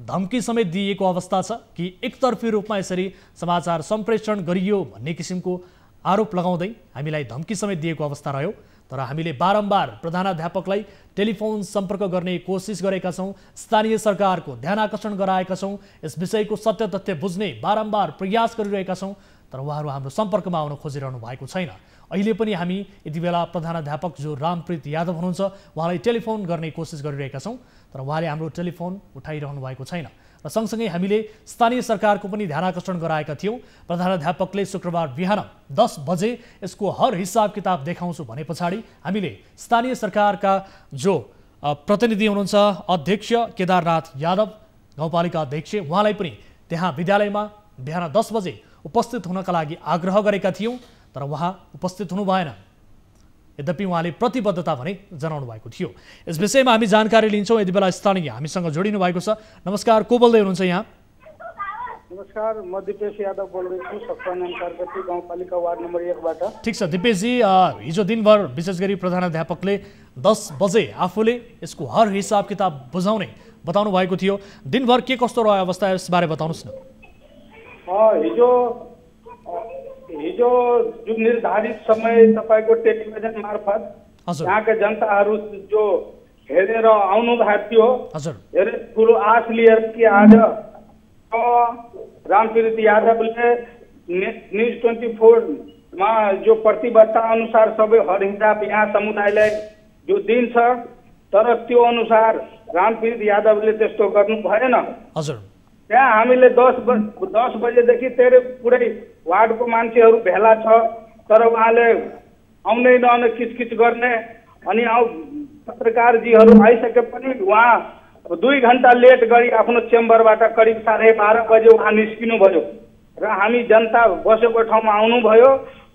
धम्की समेत दिएको अवस्था छ कि एकतर्फी रूपमा यसरी समाचार सम्प्रेषण गरियो भन्ने किसिमको आरोप लगाउँदै हामीलाई धम्की समेत दिएको अवस्था रह्यो। तर हामीले बारम्बार प्रधानाध्यापकलाई टेलिफोन सम्पर्क गर्ने कोसिस गरेका छौँ, स्थानीय सरकारको ध्यान आकर्षण गराएका छौँ, यस विषयको सत्य तथ्य बुझ्ने बारम्बार प्रयास गरिरहेका छौँ, तर उहाँहरू हाम्रो सम्पर्कमा आउन खोजिरहनु भएको छैन। अहिले पनि हामी यति बेला प्रधानाध्यापक जो रामप्रीत यादव हुनुहुन्छ उहाँलाई टेलिफोन गर्ने कोसिस गरिरहेका छौँ, तर उहाँले हाम्रो टेलिफोन उठाइरहनु भएको छैन। र सँगसँगै हामीले स्थानीय सरकारको पनि ध्यान आकर्षण गराएका थियौँ। प्रधानाध्यापकले शुक्रबार बिहान 10 बजे यसको हर हिसाब किताब देखाउँछु भने पछाडि हामीले स्थानीय सरकारका जो प्रतिनिधि हुनुहुन्छ अध्यक्ष केदारनाथ यादव, गाउँपालिका अध्यक्ष, उहाँलाई पनि त्यहाँ विद्यालयमा बिहान 10 बजे उपस्थित हुनका लागि आग्रह गरेका थियौँ, तर उहाँ उपस्थित हुनु भएन। यद्यपि उहाँले प्रतिबद्धता भने जनाउनु भएको थियो। यस विषयमा हामी जानकारी लिन्छौँ। यति बेला स्थानीय हामीसँग जोडिनु भएको छ। नमस्कार, को बोल्दै हुनुहुन्छ यहाँ? नमस्कार, म दिपेश यादव बोल्दैछु, सप्ताह कार्कती गाउँपालिका वार्ड नम्बर 1 बाट। ठिक छ दिपेशजी, हिजो दिनभर विशेष गरी प्रधानाध्यापकले 10 बजे आफूले यसको हर हिसाब किताब बुझाउने बताउनु भएको थियो। दिनभर के कस्तो रह्यो अवस्था, यसबारे बताउनुहोस् न। हिजो जुन निर्धारित समय तपाईँको टेलिभिजन मार्फत यहाँका जनताहरू जो हेरेर आउनु भएको थियो, धेरै ठुलो आश लिएर कि आज रामप्रीत यादवले न्युज 24मा जो प्रतिबद्धता अनुसार सबै हर हिसाब यहाँ समुदायलाई जो दिन्छ, तर त्यो अनुसार रामप्रीत यादवले त्यस्तो गर्नु भएन। त्यहाँ हामीले 10 बजेदेखि पुरै वार्डको मान्छेहरू भेला छ, तर उहाँले आउनै नआउने किचकिच गर्ने अनि पत्रकारजीहरू आइसके पनि उहाँ 2 घन्टा लेट गरी आफ्नो चेम्बरबाट करिब 12:30 बजे उहाँ निस्किनु भयो र हामी जनता बसेको ठाउँमा आउनुभयो।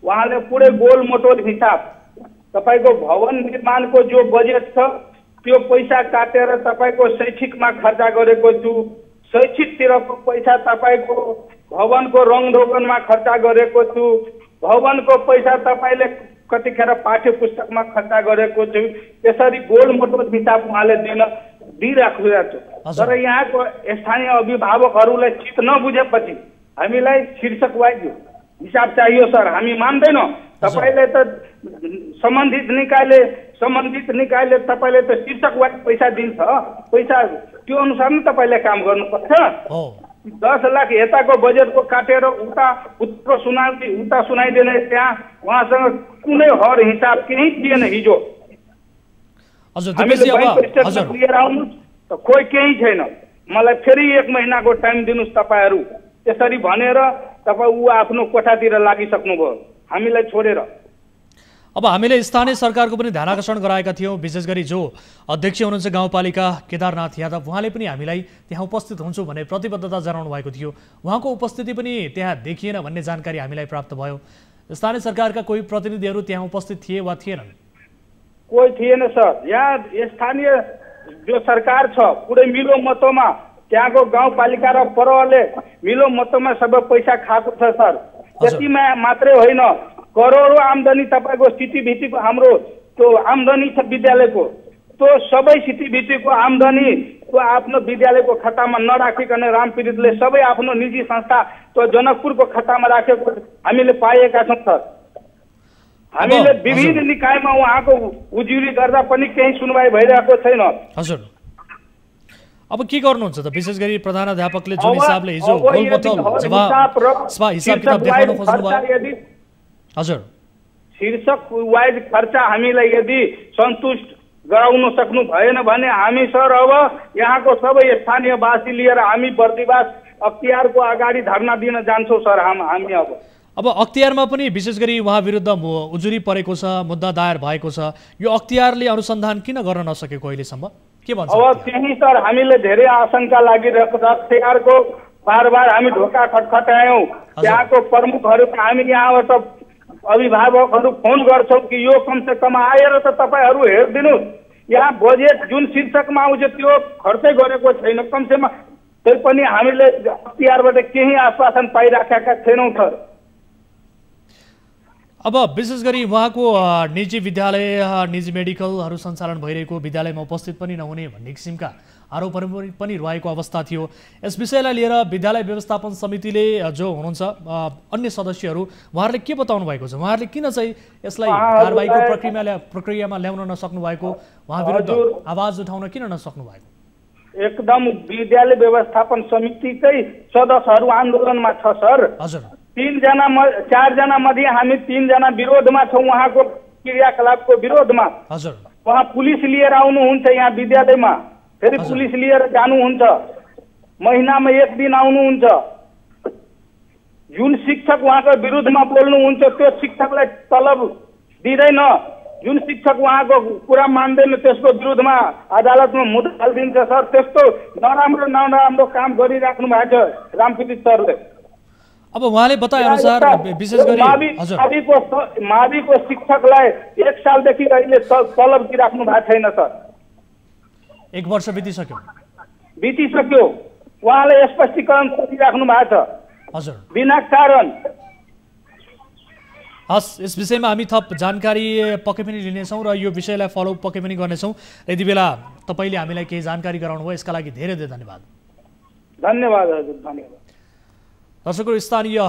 उहाँले पुरै गोलमटोल हिसाब तपाईँको भवन निर्माणको जो बजेट छ त्यो पैसा काटेर तपाईँको शैक्षिकमा खर्च गरेको छु, शैक्षिकतिरको पैसा तपाईँको भवनको रङढोकनमा खर्च गरेको छु, भवनको पैसा तपाईँले कतिखेर पाठ्य पुस्तकमा खर्च गरेको छु, यसरी गोलमटोल हिसाब उहाँले दिइराखेको छु। तर यहाँको स्थानीय अभिभावकहरूलाई चित्त नबुझेपछि हामीलाई शीर्षक वाइज हिसाब चाहियो सर, हामी मान्दैनौँ। तपाईँले त सम्बन्धित निकायले तपाईँले त शीर्षक वाइज पैसा दिन्छ, पैसा त्यो अनुसार नै तपाईँले काम गर्नुपर्छ। 10 लाख यताको बजेटको काटेर उता सुनाइदिने त्यहाँ उहाँसँग कुनै हर हिसाब केही थिएन। हिजो लिएर आउनु त कोही केही छैन, मलाई फेरि 1 महिनाको टाइम दिनुहोस् तपाईँहरू, त्यसरी भनेर तपाईँ आफ्नो कोठातिर लागिसक्नुभयो हामीलाई छोडेर। अब हामीले स्थानीय सरकारको पनि ध्यान आकर्षण गराएका थियौँ, विशेष गरी जो अध्यक्ष हुनुहुन्छ गाउँपालिका केदारनाथ यादव, उहाँले पनि हामीलाई त्यहाँ उपस्थित हुन्छु भन्ने प्रतिबद्धता जनाउनु भएको थियो। उहाँको उपस्थिति पनि त्यहाँ देखिएन भन्ने जानकारी हामीलाई प्राप्त भयो। स्थानीय सरकारका कोही प्रतिनिधिहरू त्यहाँ उपस्थित थिए वा थिएनन्? कोही थिएन सर। यहाँ स्थानीय जो सरकार छ पुरै मिलो मतोमा त्यहाँको गाउँपालिका र परले मिलो मतोमा सबै पैसा खाएको छ सर। त्यतिमा मात्रै होइन, करोडौं आम्दानी तपाईँको सिटीभिटीको हाम्रो त्यो आम्दानी छ विद्यालयको, त्यो सबै सिटीभिटीको आम्दानी त्यो आफ्नो विद्यालयको खातामा नराखिकन रामप्रीतले सबै आफ्नो निजी संस्था त्यो जनकपुरको खातामा राखेको हामीले पाएका छौँ सर। हामीले विभिन्न निकायमा उहाँको उजुरी गर्दा पनि केही सुनवाई भइरहेको छैन। हजुर, अब के गर्नुहुन्छ त? विशेष गरी प्रधानाध्यापकले जुन हिसाबले हिजो हिसाब किताब देखाउन खोज्नुभयो, हजुर शीर्षक वाइज खर्च हामीलाई यदि सन्तुष्ट गराउन सक्नु भएन भने हामी सर अब यहाँको सबै स्थानीयवासी लिएर हामी बर्दिवास अख्तियारको अगाडि धरना दिन जान्छौँ सर। हामी अब अब अख्तियारमा पनि विशेष गरी उहाँ विरुद्ध उजुरी परेको छ, मुद्दा दायर भएको छ, यो अख्तियारले अनुसन्धान किन गर्न नसकेको अहिलेसम्म के भन्छ? अब त्यही सर हामीले धेरै आशंका लागिरहेको छ। अख्तियारको बार हामी ढोका खटखटायौँ, त्यहाँको प्रमुखहरू हामी यहाँबाट अभिभावकहरू फोन गर्छौँ कि यो कमसे कम आएर त तपाईँहरू हेरिदिनुहोस्, यहाँ बजेट जुन शीर्षकमा आउँछ त्यो खर्चै गरेको छैन, कमसेकम त्यही पनि हामीले अख्तियारबाट केही आश्वासन पाइराखेका छैनौँ सर। अब विशेष गरी उहाँको निजी विद्यालय, निजी मेडिकलहरू सञ्चालन भइरहेको विद्यालयमा उपस्थित पनि नहुने भन्ने किसिमका आरोपहरू पनि रहेको अवस्था थियो। यस विषयलाई लिएर विद्यालय व्यवस्थापन समितिले जो हुनुहुन्छ अन्य सदस्यहरू उहाँहरूले के बताउनु भएको छ? उहाँहरूले किन चाहिँ यसलाई कारबाहीको प्रक्रियामा ल्याउन नसक्नु भएको, उहाँ विरुद्ध आवाज उठाउन किन नसक्नु भएको? एकदम विद्यालय व्यवस्थापन समितिकै सदस्यहरू आन्दोलनमा छ सर। हजुर, 4 जना मध्ये हामी 3 जना विरोधमा छौँ, उहाँको क्रियाकलापको विरोधमा। हजुर, उहाँ पुलिस लिएर आउनुहुन्छ यहाँ विद्यालयमा, फेरि पुलिस लिएर जानुहुन्छ, महिनामा 1 दिन आउनुहुन्छ। जुन शिक्षक उहाँको विरुद्धमा बोल्नुहुन्छ त्यो शिक्षकलाई तलब दिँदैन, जुन शिक्षक उहाँको कुरा मान्दैन त्यसको विरुद्धमा अदालतमा मुद्दा हालिदिन्छ सर। त्यस्तो नराम्रो काम गरिराख्नु भएको छ रामकृष्ण सरले। अब उहाँले बताए अनुसार विशेष गरी माविको शिक्षकलाई 1 सालदेखि अहिले तलब दिइराख्नु भएको छैन सर। 1 वर्ष बितिसक्यो, उहाँले स्पष्टीकरण गरिराख्नु भएको छ हजुर बिना कारण। हस्, यस विषयमा हामी थप जानकारी पक्कै पनि लिनेछौँ र यो विषयलाई फलोअप पक्कै पनि गर्नेछौँ। यति बेला तपाईँले हामीलाई केही जानकारी गराउनु भयो, यसका लागि धेरै धेरै धन्यवाद। धन्यवाद हजुर, धन्यवाद। दर्शकहरू, स्थानीय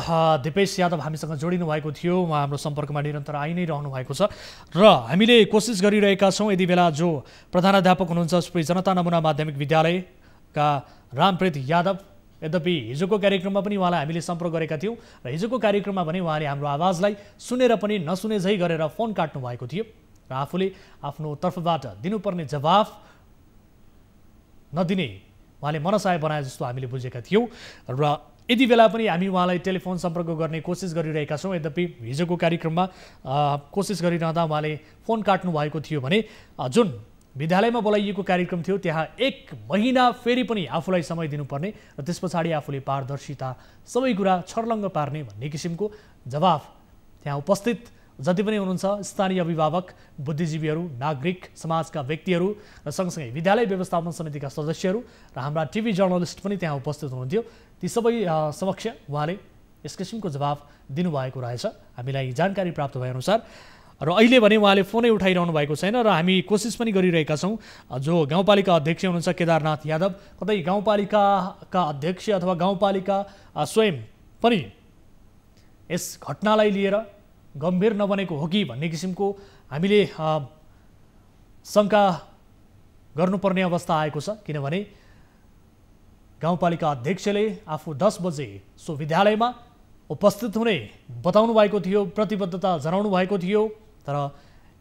दिपेश यादव हामीसँग जोडिनु भएको थियो, उहाँ हाम्रो सम्पर्कमा निरन्तर आइ नै रहनु भएको छ र हामीले कोसिस गरिरहेका छौँ। यति बेला जो प्रधानाध्यापक हुनुहुन्छ श्री जनता नमुना माध्यमिक विद्यालयका रामप्रीत यादव, यद्यपि हिजोको कार्यक्रममा पनि उहाँलाई हामीले सम्पर्क गरेका थियौँ र हिजोको कार्यक्रममा पनि उहाँले हाम्रो आवाजलाई सुनेर पनि नसुने झै गरेर फोन काट्नु भएको थियो र आफूले आफ्नो तर्फबाट दिनुपर्ने जवाफ नदिने उहाँले मनसाय बनाए जस्तो हामीले बुझेका थियौँ र यति बेला पनि हामी उहाँलाई टेलिफोन सम्पर्क गर्ने कोसिस गरिरहेका छौँ। यद्यपि हिजोको कार्यक्रममा कोसिस गरिरहँदा उहाँले फोन काट्नु भएको थियो भने जुन विद्यालयमा बोलाइएको कार्यक्रम थियो त्यहाँ 1 महिना फेरि पनि आफूलाई समय दिनुपर्ने र त्यस पछाडि आफूले पारदर्शिता सबै कुरा छर्लङ्ग पार्ने भन्ने किसिमको जवाफ त्यहाँ उपस्थित जति पनि हुनुहुन्छ स्थानीय अभिभावक, बुद्धिजीवीहरू, नागरिक समाजका व्यक्तिहरू र सँगसँगै विद्यालय व्यवस्थापन समितिका सदस्यहरू र हाम्रा टिभी जर्नलिस्ट पनि त्यहाँ उपस्थित हुनुहुन्थ्यो। ती सबै समक्ष उहाँले यस किसिमको जवाफ दिनुभएको रहेछ हामीलाई जानकारी प्राप्त भएअनुसार र अहिले भने उहाँले फोनै उठाइरहनु भएको छैन र हामी कोसिस पनि गरिरहेका छौँ। जो गाउँपालिका अध्यक्ष हुनुहुन्छ केदारनाथ यादव, कतै गाउँपालिकाका अध्यक्ष अथवा गाउँपालिका स्वयं पनि यस घटनालाई लिएर गम्भीर नबनेको हो कि भन्ने किसिमको हामीले शङ्का गर्नुपर्ने अवस्था आएको छ। किनभने गाउँपालिका अध्यक्षले आफू 10 बजे सो विद्यालयमा उपस्थित हुने बताउनु भएको थियो, प्रतिबद्धता जनाउनु भएको थियो, तर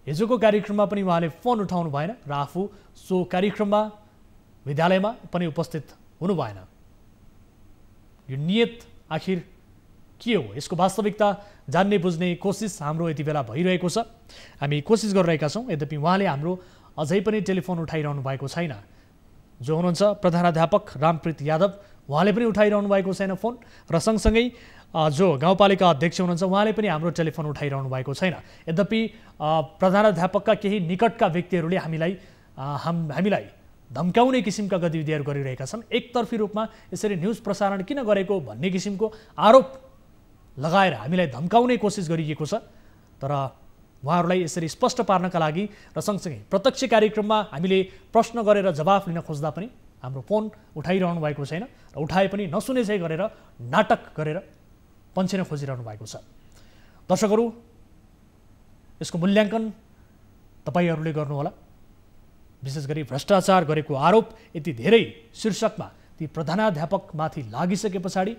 हिजोको कार्यक्रममा पनि उहाँले फोन उठाउनु भएन र आफू सो कार्यक्रममा विद्यालयमा पनि उपस्थित हुनु भएन। यो नियत आखिर के हो, यसको वास्तविकता जान्ने बुझ्ने कोसिस हाम्रो यति बेला भइरहेको छ। हामी कोसिस गरिरहेका छौँ, यद्यपि उहाँले हाम्रो अझै पनि टेलिफोन उठाइरहनु भएको छैन। जो हुनुहुन्छ प्रधानाध्यापक रामप्रीत यादव, उहाँले पनि उठाइरहनु भएको छैन फोन र सँगसँगै जो गाउँपालिका अध्यक्ष हुनुहुन्छ उहाँले पनि हाम्रो टेलिफोन उठाइरहनु भएको छैन। यद्यपि प्रधानाध्यापकका केही निकटका व्यक्तिहरूले हामीलाई धम्काउने किसिमका गतिविधिहरू गरिरहेका छन्। एकतर्फी रूपमा यसरी न्युज प्रसारण किन गरेको भन्ने किसिमको आरोप लगाएर हामीलाई धम्काउने कोसिस गरिएको छ। तर उहाँहरूलाई यसरी स्पष्ट पार्नका लागि र सँगसँगै प्रत्यक्ष कार्यक्रममा हामीले प्रश्न गरेर जवाफ लिन खोज्दा पनि हाम्रो फोन उठाइरहनु भएको छैन र उठाए पनि नसुने चाहिँ गरेर नाटक गरेर पन्छिन खोजिरहनु भएको छ। दर्शकहरू, यसको मूल्याङ्कन तपाईँहरूले गर्नुहोला। विशेष गरी भ्रष्टाचार गरेको आरोप यति धेरै शीर्षकमा ती प्रधानाध्यापकमाथि लागिसके पछाडि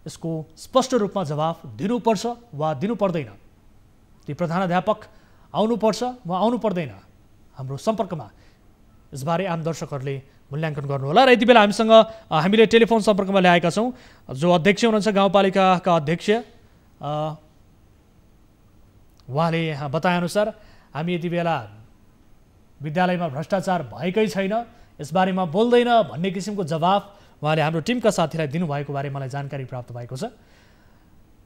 यसको स्पष्ट रूपमा जवाफ दिनुपर्छ वा दिनु पर्दैन। ती प्रधानाध्यापक आउनुपर्छ वा आउनु पर्दैन, हाम्रो सम्पर्कमा यसबारे आम दर्शकहरूले मूल्याङ्कन गर्नुहोला। र यति बेला हामीले टेलिफोन सम्पर्कमा ल्याएका छौँ जो अध्यक्ष हुनुहुन्छ गाउँपालिकाका अध्यक्ष उहाँले यहाँ बताएअनुसार हामी यति बेला विद्यालयमा भ्रष्टाचार भएकै छैन, यसबारेमा बोल्दैन भन्ने किसिमको जवाफ उहाँले हाम्रो टिमका साथीलाई दिनुभएको बारे मलाई जानकारी प्राप्त भएको छ।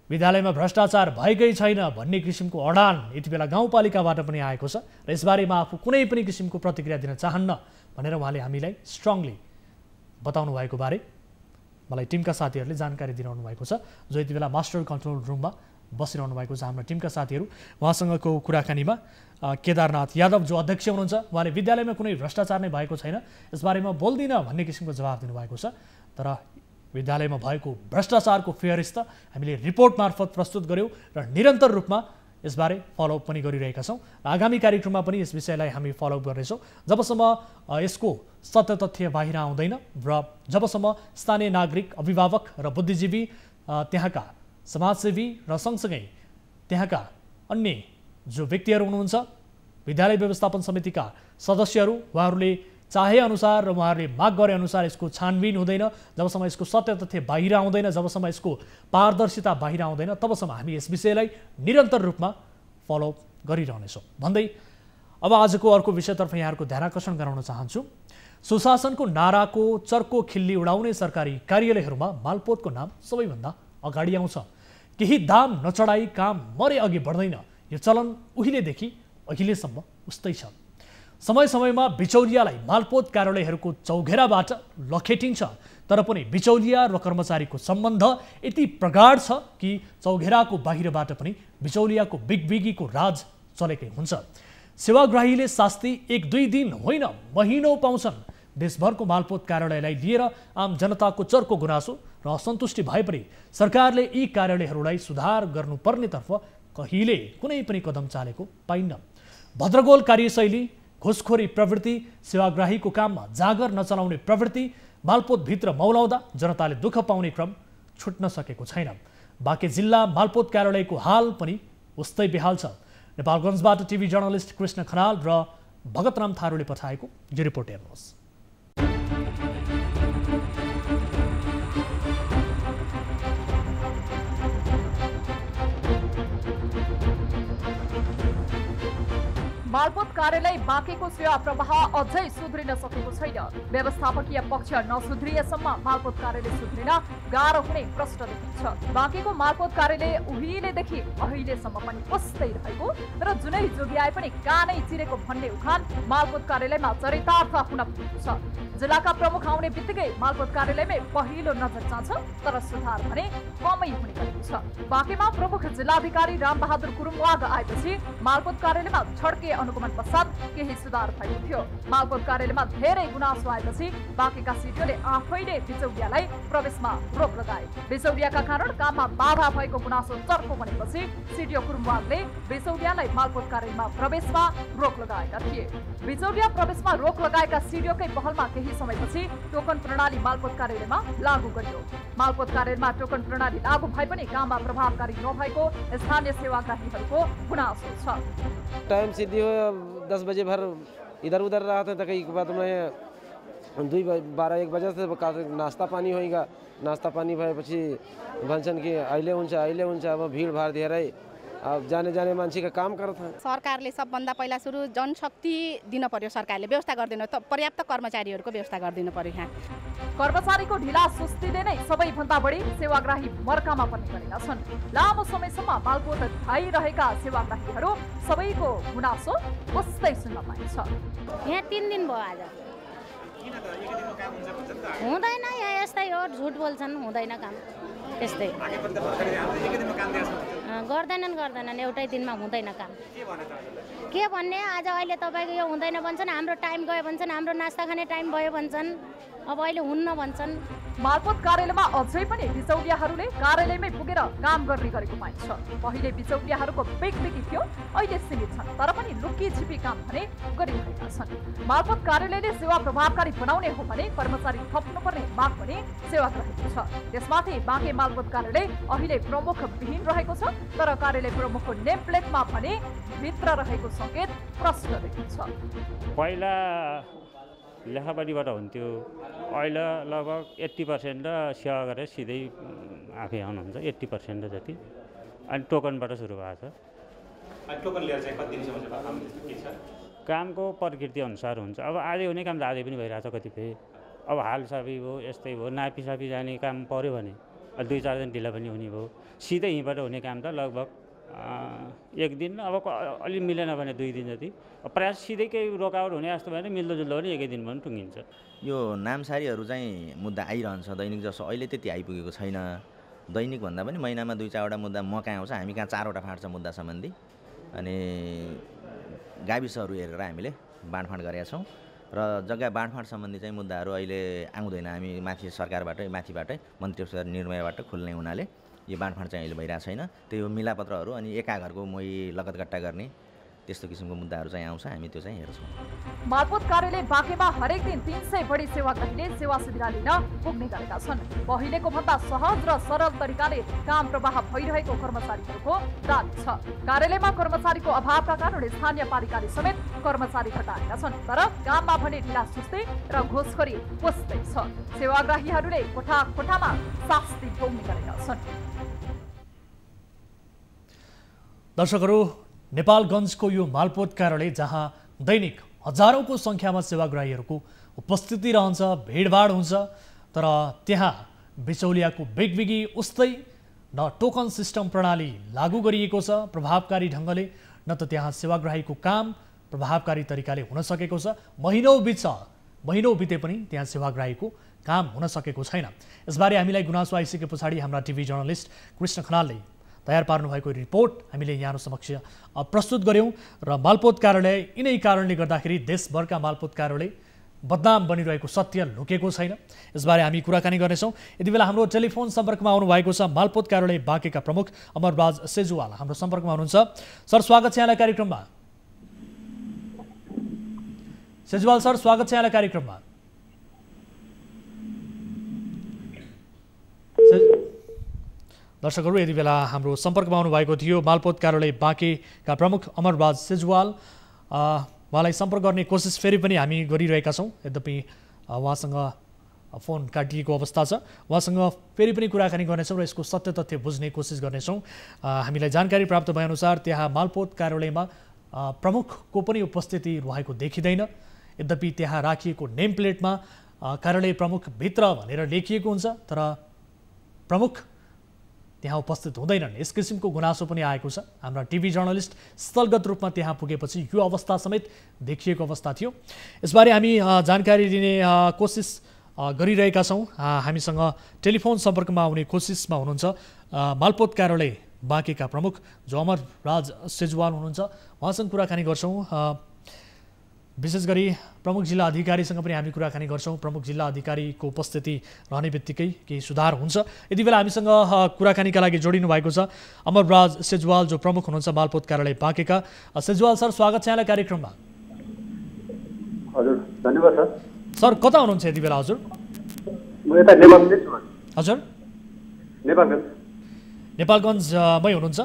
विद्यालयमा भ्रष्टाचार भएकै छैन भन्ने किसिमको अडान यति बेला गाउँपालिकाबाट पनि आएको छ र यसबारेमा आफू कुनै पनि किसिमको प्रतिक्रिया दिन चाहन्न भनेर उहाँले हामीलाई स्ट्रङली बताउनु भएको बारे मलाई टिमका साथीहरूले जानकारी दिइरहनु भएको छ, जो यति बेला मास्टर कन्ट्रोल रुममा बसिरहनु भएको छ हाम्रो टिमका साथीहरू। उहाँसँगको कुराकानीमा केदारनाथ यादव जो अध्यक्ष हुनुहुन्छ, उहाँले विद्यालयमा कुनै भ्रष्टाचार नै भएको छैन, यसबारेमा बोल्दिनँ भन्ने किसिमको जवाफ दिनुभएको छ। तर विद्यालयमा भएको भ्रष्टाचारको फेहरिस्त हामीले रिपोर्ट मार्फत प्रस्तुत गऱ्यौँ र निरन्तर रूपमा यसबारे फलोअप पनि गरिरहेका छौँ। आगामी कार्यक्रममा पनि यस विषयलाई हामी फलोअप गर्नेछौँ जबसम्म यसको सत्य तथ्य बाहिर आउँदैन र जबसम्म स्थानीय नागरिक, अभिभावक र बुद्धिजीवी, त्यहाँका समाजसेवी र सँगसँगै त्यहाँका अन्य जो व्यक्तिहरू हुनुहुन्छ, विद्यालय व्यवस्थापन समितिका सदस्यहरू, उहाँहरूले चाहे अनुसार र उहाँहरूले माग गरे अनुसार यसको छानबिन हुँदैन, जबसम्म यसको सत्य तथ्य बाहिर आउँदैन, जबसम्म यसको पारदर्शिता बाहिर आउँदैन, तबसम्म हामी यस विषयलाई निरन्तर रूपमा फलोअप गरिरहनेछौँ भन्दै अब आजको अर्को विषयतर्फ यहाँहरूको ध्यान आकर्षण गराउन चाहन्छु। सुशासनको नाराको चर्को खिल्ली उडाउने सरकारी कार्यालयहरूमा मालपोतको नाम सबैभन्दा अगाडि आउँछ। केही दाम नचढाई काम मरे अघि बढ्दैन, यो चलन उहिलेदेखि अहिलेसम्म उस्तै छ। समय समयमा बिचौलियालाई मालपोत कार्यालयहरूको चौघेराबाट लखेटिन्छ, तर पनि बिचौलिया र कर्मचारीको सम्बन्ध यति प्रगाढ छ कि चौघेराको बाहिरबाट पनि बिचौलियाको बिगबिगीको राज चलेकै हुन्छ। सेवाग्राहीले शास्ति 1-2 दिन होइन महिनौँ पाउँछन्। देशभरको मालपोत कार्यालयलाई लिएर आम जनताको चर्को गुनासो र असन्तुष्टि भए पनि सरकारले यी कार्यालयहरूलाई सुधार गर्नुपर्नेतर्फ कहिले कुनै पनि कदम चालेको पाइन्न। भद्रगोल कार्यशैली, घुसखोरी प्रवृत्ति, सेवाग्राहीको काममा जागर नचलाउने प्रवृत्ति मालपोतभित्र मौलाउँदा जनताले दुःख पाउने क्रम छुट्न सकेको छैन। बाँके जिल्ला मालपोत कार्यालयको हाल पनि उस्तै बेहाल छ। नेपालगञ्जबाट टिभी जर्नलिस्ट कृष्ण खनाल र भगतराम थारूले पठाएको यो रिपोर्ट हेर्नुहोस्। मालपोत कार्यालय बाँकेको सेवा प्रवाह अझै सुध्रिन सकेको छैन। व्यवस्थापकीय पक्ष नसुध्रिएसम्म मालपोत कार्यालय सुध्रिन गाह्रो हुने प्रश्न देखिन्छ। बाँकेको मालपोत कार्यालय उहिलेदेखि अहिलेसम्म पनि उस्तै रहेको र जुनै जोगी आए पनि कानै चिरेको भन्ने उखान मालपोत कार्यालयमा चरितार्थ हुन पुगेको छ। जिल्लाका प्रमुख आउने बित्तिकै मालपोत कार्यालयमै पहिलो नजर जान्छ, तर सुधार भने कमै हुने गरेको छ। बाँकेमा प्रमुख जिल्लाधिकारी रामबहादुर गुरुङ आएपछि मालपोत कार्यालयमा छड्के अनुगमन पश्चात केही सुधार भएको थियो। मालपोत कार्यालयमा धेरै गुनासो आएपछि बाँकेका सिडिओले आफैले बिचौलियालाई प्रवेशमा रोक लगाए। बिचौलियाका कारण काममा बाधा भएको गुनासो चर्को बनेपछि सिडिओ कुरुङवालले बिचौलियालाई मालपोत कार्यालयमा प्रवेशमा रोक लगाएका थिए। बिचौलिया प्रवेशमा रोक लगाएका सिडिओकै पहलमा केही समयपछि टोकन प्रणाली मालपोत कार्यालयमा लागू गरियो। मालपोत कार्यालयमा टोकन प्रणाली लागू भए पनि काममा प्रभावकारी नभएको स्थानीय सेवाग्राहीहरूको गुनासो छ। टाइम सीधी हो 10 बजे भर इधर उधर रहा था, तो कई बाद में 2-12-1 बजे से नाश्ता पानी होगा। नाश्ता पानी भएपछि भन्छन् कि अहिले हुन्छ अब भीड़ भाड़ धेरै, अब जाने मान्छे का काम करत हैं। सरकारले सबभन्दा पहिला सुरु जनशक्ति दिन पर्यो, सरकारले व्यवस्था गरिदिनु, पर्याप्त कर्मचारीहरूको व्यवस्था गरिदिनु पर्यो। यहाँ कर्मचारीको ढिला सुस्तीले नै सबैभन्दा बढी सेवाग्राही मर्कामा पर्ने गरेका छन्। लामो समयसम्म मालपोत धाइरहेका सेवाग्राहीहरू सबैको गुनासो उस्तै सुन्न पाइन्छ। यहाँ 3 दिन भयो आज हुँदैन, यहाँ यस्तै हो, झुट बोल्छन्, हुँदैन काम त्यस्तै गर्दैनन् एउटै दिनमा हुँदैन काम। के भन्ने, आज अहिले तपाईँको यो हुँदैन भन्छन्, हाम्रो टाइम गयो भन्छन्, हाम्रो नास्ता खाने टाइम भयो भन्छन्, अब अहिले हुन्न भन्छन्। मालपोत कार्यालयमा अझै पनि बिचौलियाहरूले कार्यालयमै पुगेर काम गर्ने गरेको पाइन्छ। पहिले बिचौलियाहरूको बिगबिगी थियो, अहिले सीमित छन्, तर पनि लुकी छिपी काम भने गरिरहेका छन्। मालपोत कार्यालयले सेवा प्रभावकारी बनाउने हो भने कर्मचारी थप्नुपर्ने माग पनि सेवाग्राहीको छ। त्यसमाथि बाँके मालपोत कार्यालय अहिले प्रमुख विहीन रहेको छ, तर कार्यालय प्रमुखको नेम प्लेटमा भने भित्र रहेको सङ्केत प्रश्न देखिन्छ। पहिला लेखापट्टिबाट हुन्थ्यो, अहिले लगभग 80% र सेवा गरेर सिधै आफै आउनुहुन्छ 80% जति, अनि टोकनबाट सुरु भएको छ। टोकन लिएर चाहिँ कति दिनसम्म चाहिँ काम के छ? कामको प्रकृति अनुसार हुन्छ। अब आजै हुने काम त आजै पनि भइरहेछ कतिपय। अब हालसाफी भयो, यस्तै भयो, नापीसापी जाने काम पऱ्यो भने 2-4 दिन ढिला पनि हुने भयो। सिधै यहीँबाट हुने काम त लगभग 1 दिन, अब अलि मिलेन भने 2 दिन जति। प्रायः सिधै केही रोकावट हुने जस्तो भयो भने मिल्दोजुल्दो भने 1 दिन पनि टुङ्गिन्छ। यो नामसारीहरू चाहिँ मुद्दा आइरहन्छ दैनिक, जसो अहिले त्यति आइपुगेको छैन। दैनिक भन्दा पनि महिनामा 2-4वटा मुद्दा म कहाँ आउँछ, हामी कहाँ 4वटा फाँट्छ मुद्दा सम्बन्धी। अनि गाविसहरू हेरेर हामीले बाँडफाँड गरेका छौँ र जग्गा बाँडफाँड सम्बन्धी चाहिँ मुद्दाहरू अहिले आउँदैन। हामी माथि सरकारबाटै माथिबाटै मन्त्री परिषद निर्णयबाट खुल्ने हुनाले यो बाँडफाँड चाहिँ अहिले भइरहेको छैन। त्यो मिलापत्रहरू अनि एका घरको मोही लगतगट्टा गर्ने त्यस्तो किसिमको मुद्दाहरू चाहिँ आउँछ, हामी त्यो चाहिँ हेर्छौँ। मालपोत कार्यालय बाँकेमा हरेक दिन 300 बढी सेवाग्राहीले सेवा सुविधा लिन पुग्ने गरेका छन्। पहिलेको भन्दा सहज र सरल तरिकाले काम प्रवाह भइरहेको कर्मचारीहरूको दाबी छ। कार्यालयमा कर्मचारीको अभावका कारण स्थानीय पालिकाले समेत कर्मचारी हटाएका छन्, तर काममा भने ढिलासुस्ती र घुसखोरी पस्दै छ। सेवाग्राहीहरूले कोठा कोठामा शास्ति भोग्ने गरेका छन्। दर्शकहरू, नेपालगञ्जको यो मालपोत कार्यालय जहाँ दैनिक हजारौंको संख्यामा सेवाग्राहीहरूको उपस्थिति रहन्छ, भिडभाड हुन्छ, तर त्यहाँ बिचौलियाको बिगबिगी उस्तै न टोकन सिस्टम प्रणाली लागू गरिएको छ प्रभावकारी ढङ्गले, न त त्यहाँ सेवाग्राहीको काम प्रभावकारी तरिकाले हुन सकेको छ। महिनौं बिते पनि त्यहाँ सेवाग्राहीको काम हुन सकेको छैन। यसबारे हामीलाई गुनासो आइसके पछाडि हाम्रा टिभी जर्नलिस्ट कृष्ण खनालले तयार पार्नु भएको रिपोर्ट हामीले यहाँहरु समक्ष प्रस्तुत गर्यौं र मालपोत कार्यालय यिनै कारणले गर्दाखेरि देशभरका मालपोत कार्यालय बदनाम बनिरहेको सत्य लुकेको छैन। यसबारे हामी कुराकानी गर्नेछौं। यति बेला हाम्रो टेलिफोन सम्पर्कमा आउनु भएको छ मालपोत कार्यालय बाँकेका प्रमुख अमरराज सेजुवाल हाम्रो सम्पर्कमा हुनुहुन्छ। सर, स्वागत छ यहाँलाई कार्यक्रममा। सेजुवाल सर, स्वागत छ यहाँलाई कार्यक्रममा। दर्शकहरू, यति बेला हाम्रो सम्पर्कमा आउनु भएको थियो मालपोत कार्यालय बाँकेका प्रमुख अमरराज सेजुवाल। उहाँलाई सम्पर्क गर्ने कोसिस फेरि पनि हामी गरिरहेका छौँ, यद्यपि उहाँसँग फोन काटिएको अवस्था छ। उहाँसँग फेरि पनि कुराकानी गर्नेछौँ र यसको सत्य तथ्य बुझ्ने कोसिस गर्नेछौँ। हामीलाई जानकारी प्राप्त भएअनुसार त्यहाँ मालपोत कार्यालयमा प्रमुखको पनि उपस्थिति रहेको देखिँदैन, यद्यपि त्यहाँ राखिएको नेम प्लेटमा कार्यालय प्रमुख भित्र भनेर लेखिएको हुन्छ, तर प्रमुख त्यहाँ उपस्थित हुँदैनन्। यस किसिमको गुनासो पनि आएको छ। हाम्रा टिभी जर्नलिस्ट स्थलगत रूपमा त्यहाँ पुगेपछि यो अवस्था समेत देखिएको अवस्था थियो। यसबारे हामी जानकारी दिने कोसिस गरिरहेका छौँ। हामीसँग टेलिफोन सम्पर्कमा आउने कोसिसमा हुनुहुन्छ मालपोत कार्यालय बाँकेका प्रमुख जो अमरराज सेजुवाल हुनुहुन्छ। उहाँसँग कुराकानी गर्छौँ। विशेष गरी प्रमुख जिल्ला अधिकारीसँग पनि हामी कुराकानी गर्छौँ। प्रमुख जिल्ला अधिकारीको उपस्थिति रहने बित्तिकै केही सुधार हुन्छ। यति बेला हामीसँग कुराकानीका लागि जोडिनु भएको छ अमरराज सेजुवाल जो प्रमुख हुनुहुन्छ मालपोत कार्यालय बाँकेका। सेजुवाल सर, स्वागत छ यहाँलाई कार्यक्रममा। हजुर, धन्यवाद सर। सर, कता हुनुहुन्छ यति बेला? हजुर, म यता नेपालगञ्जै छु। हजुर, नेपालगञ्जमै हुनुहुन्छ?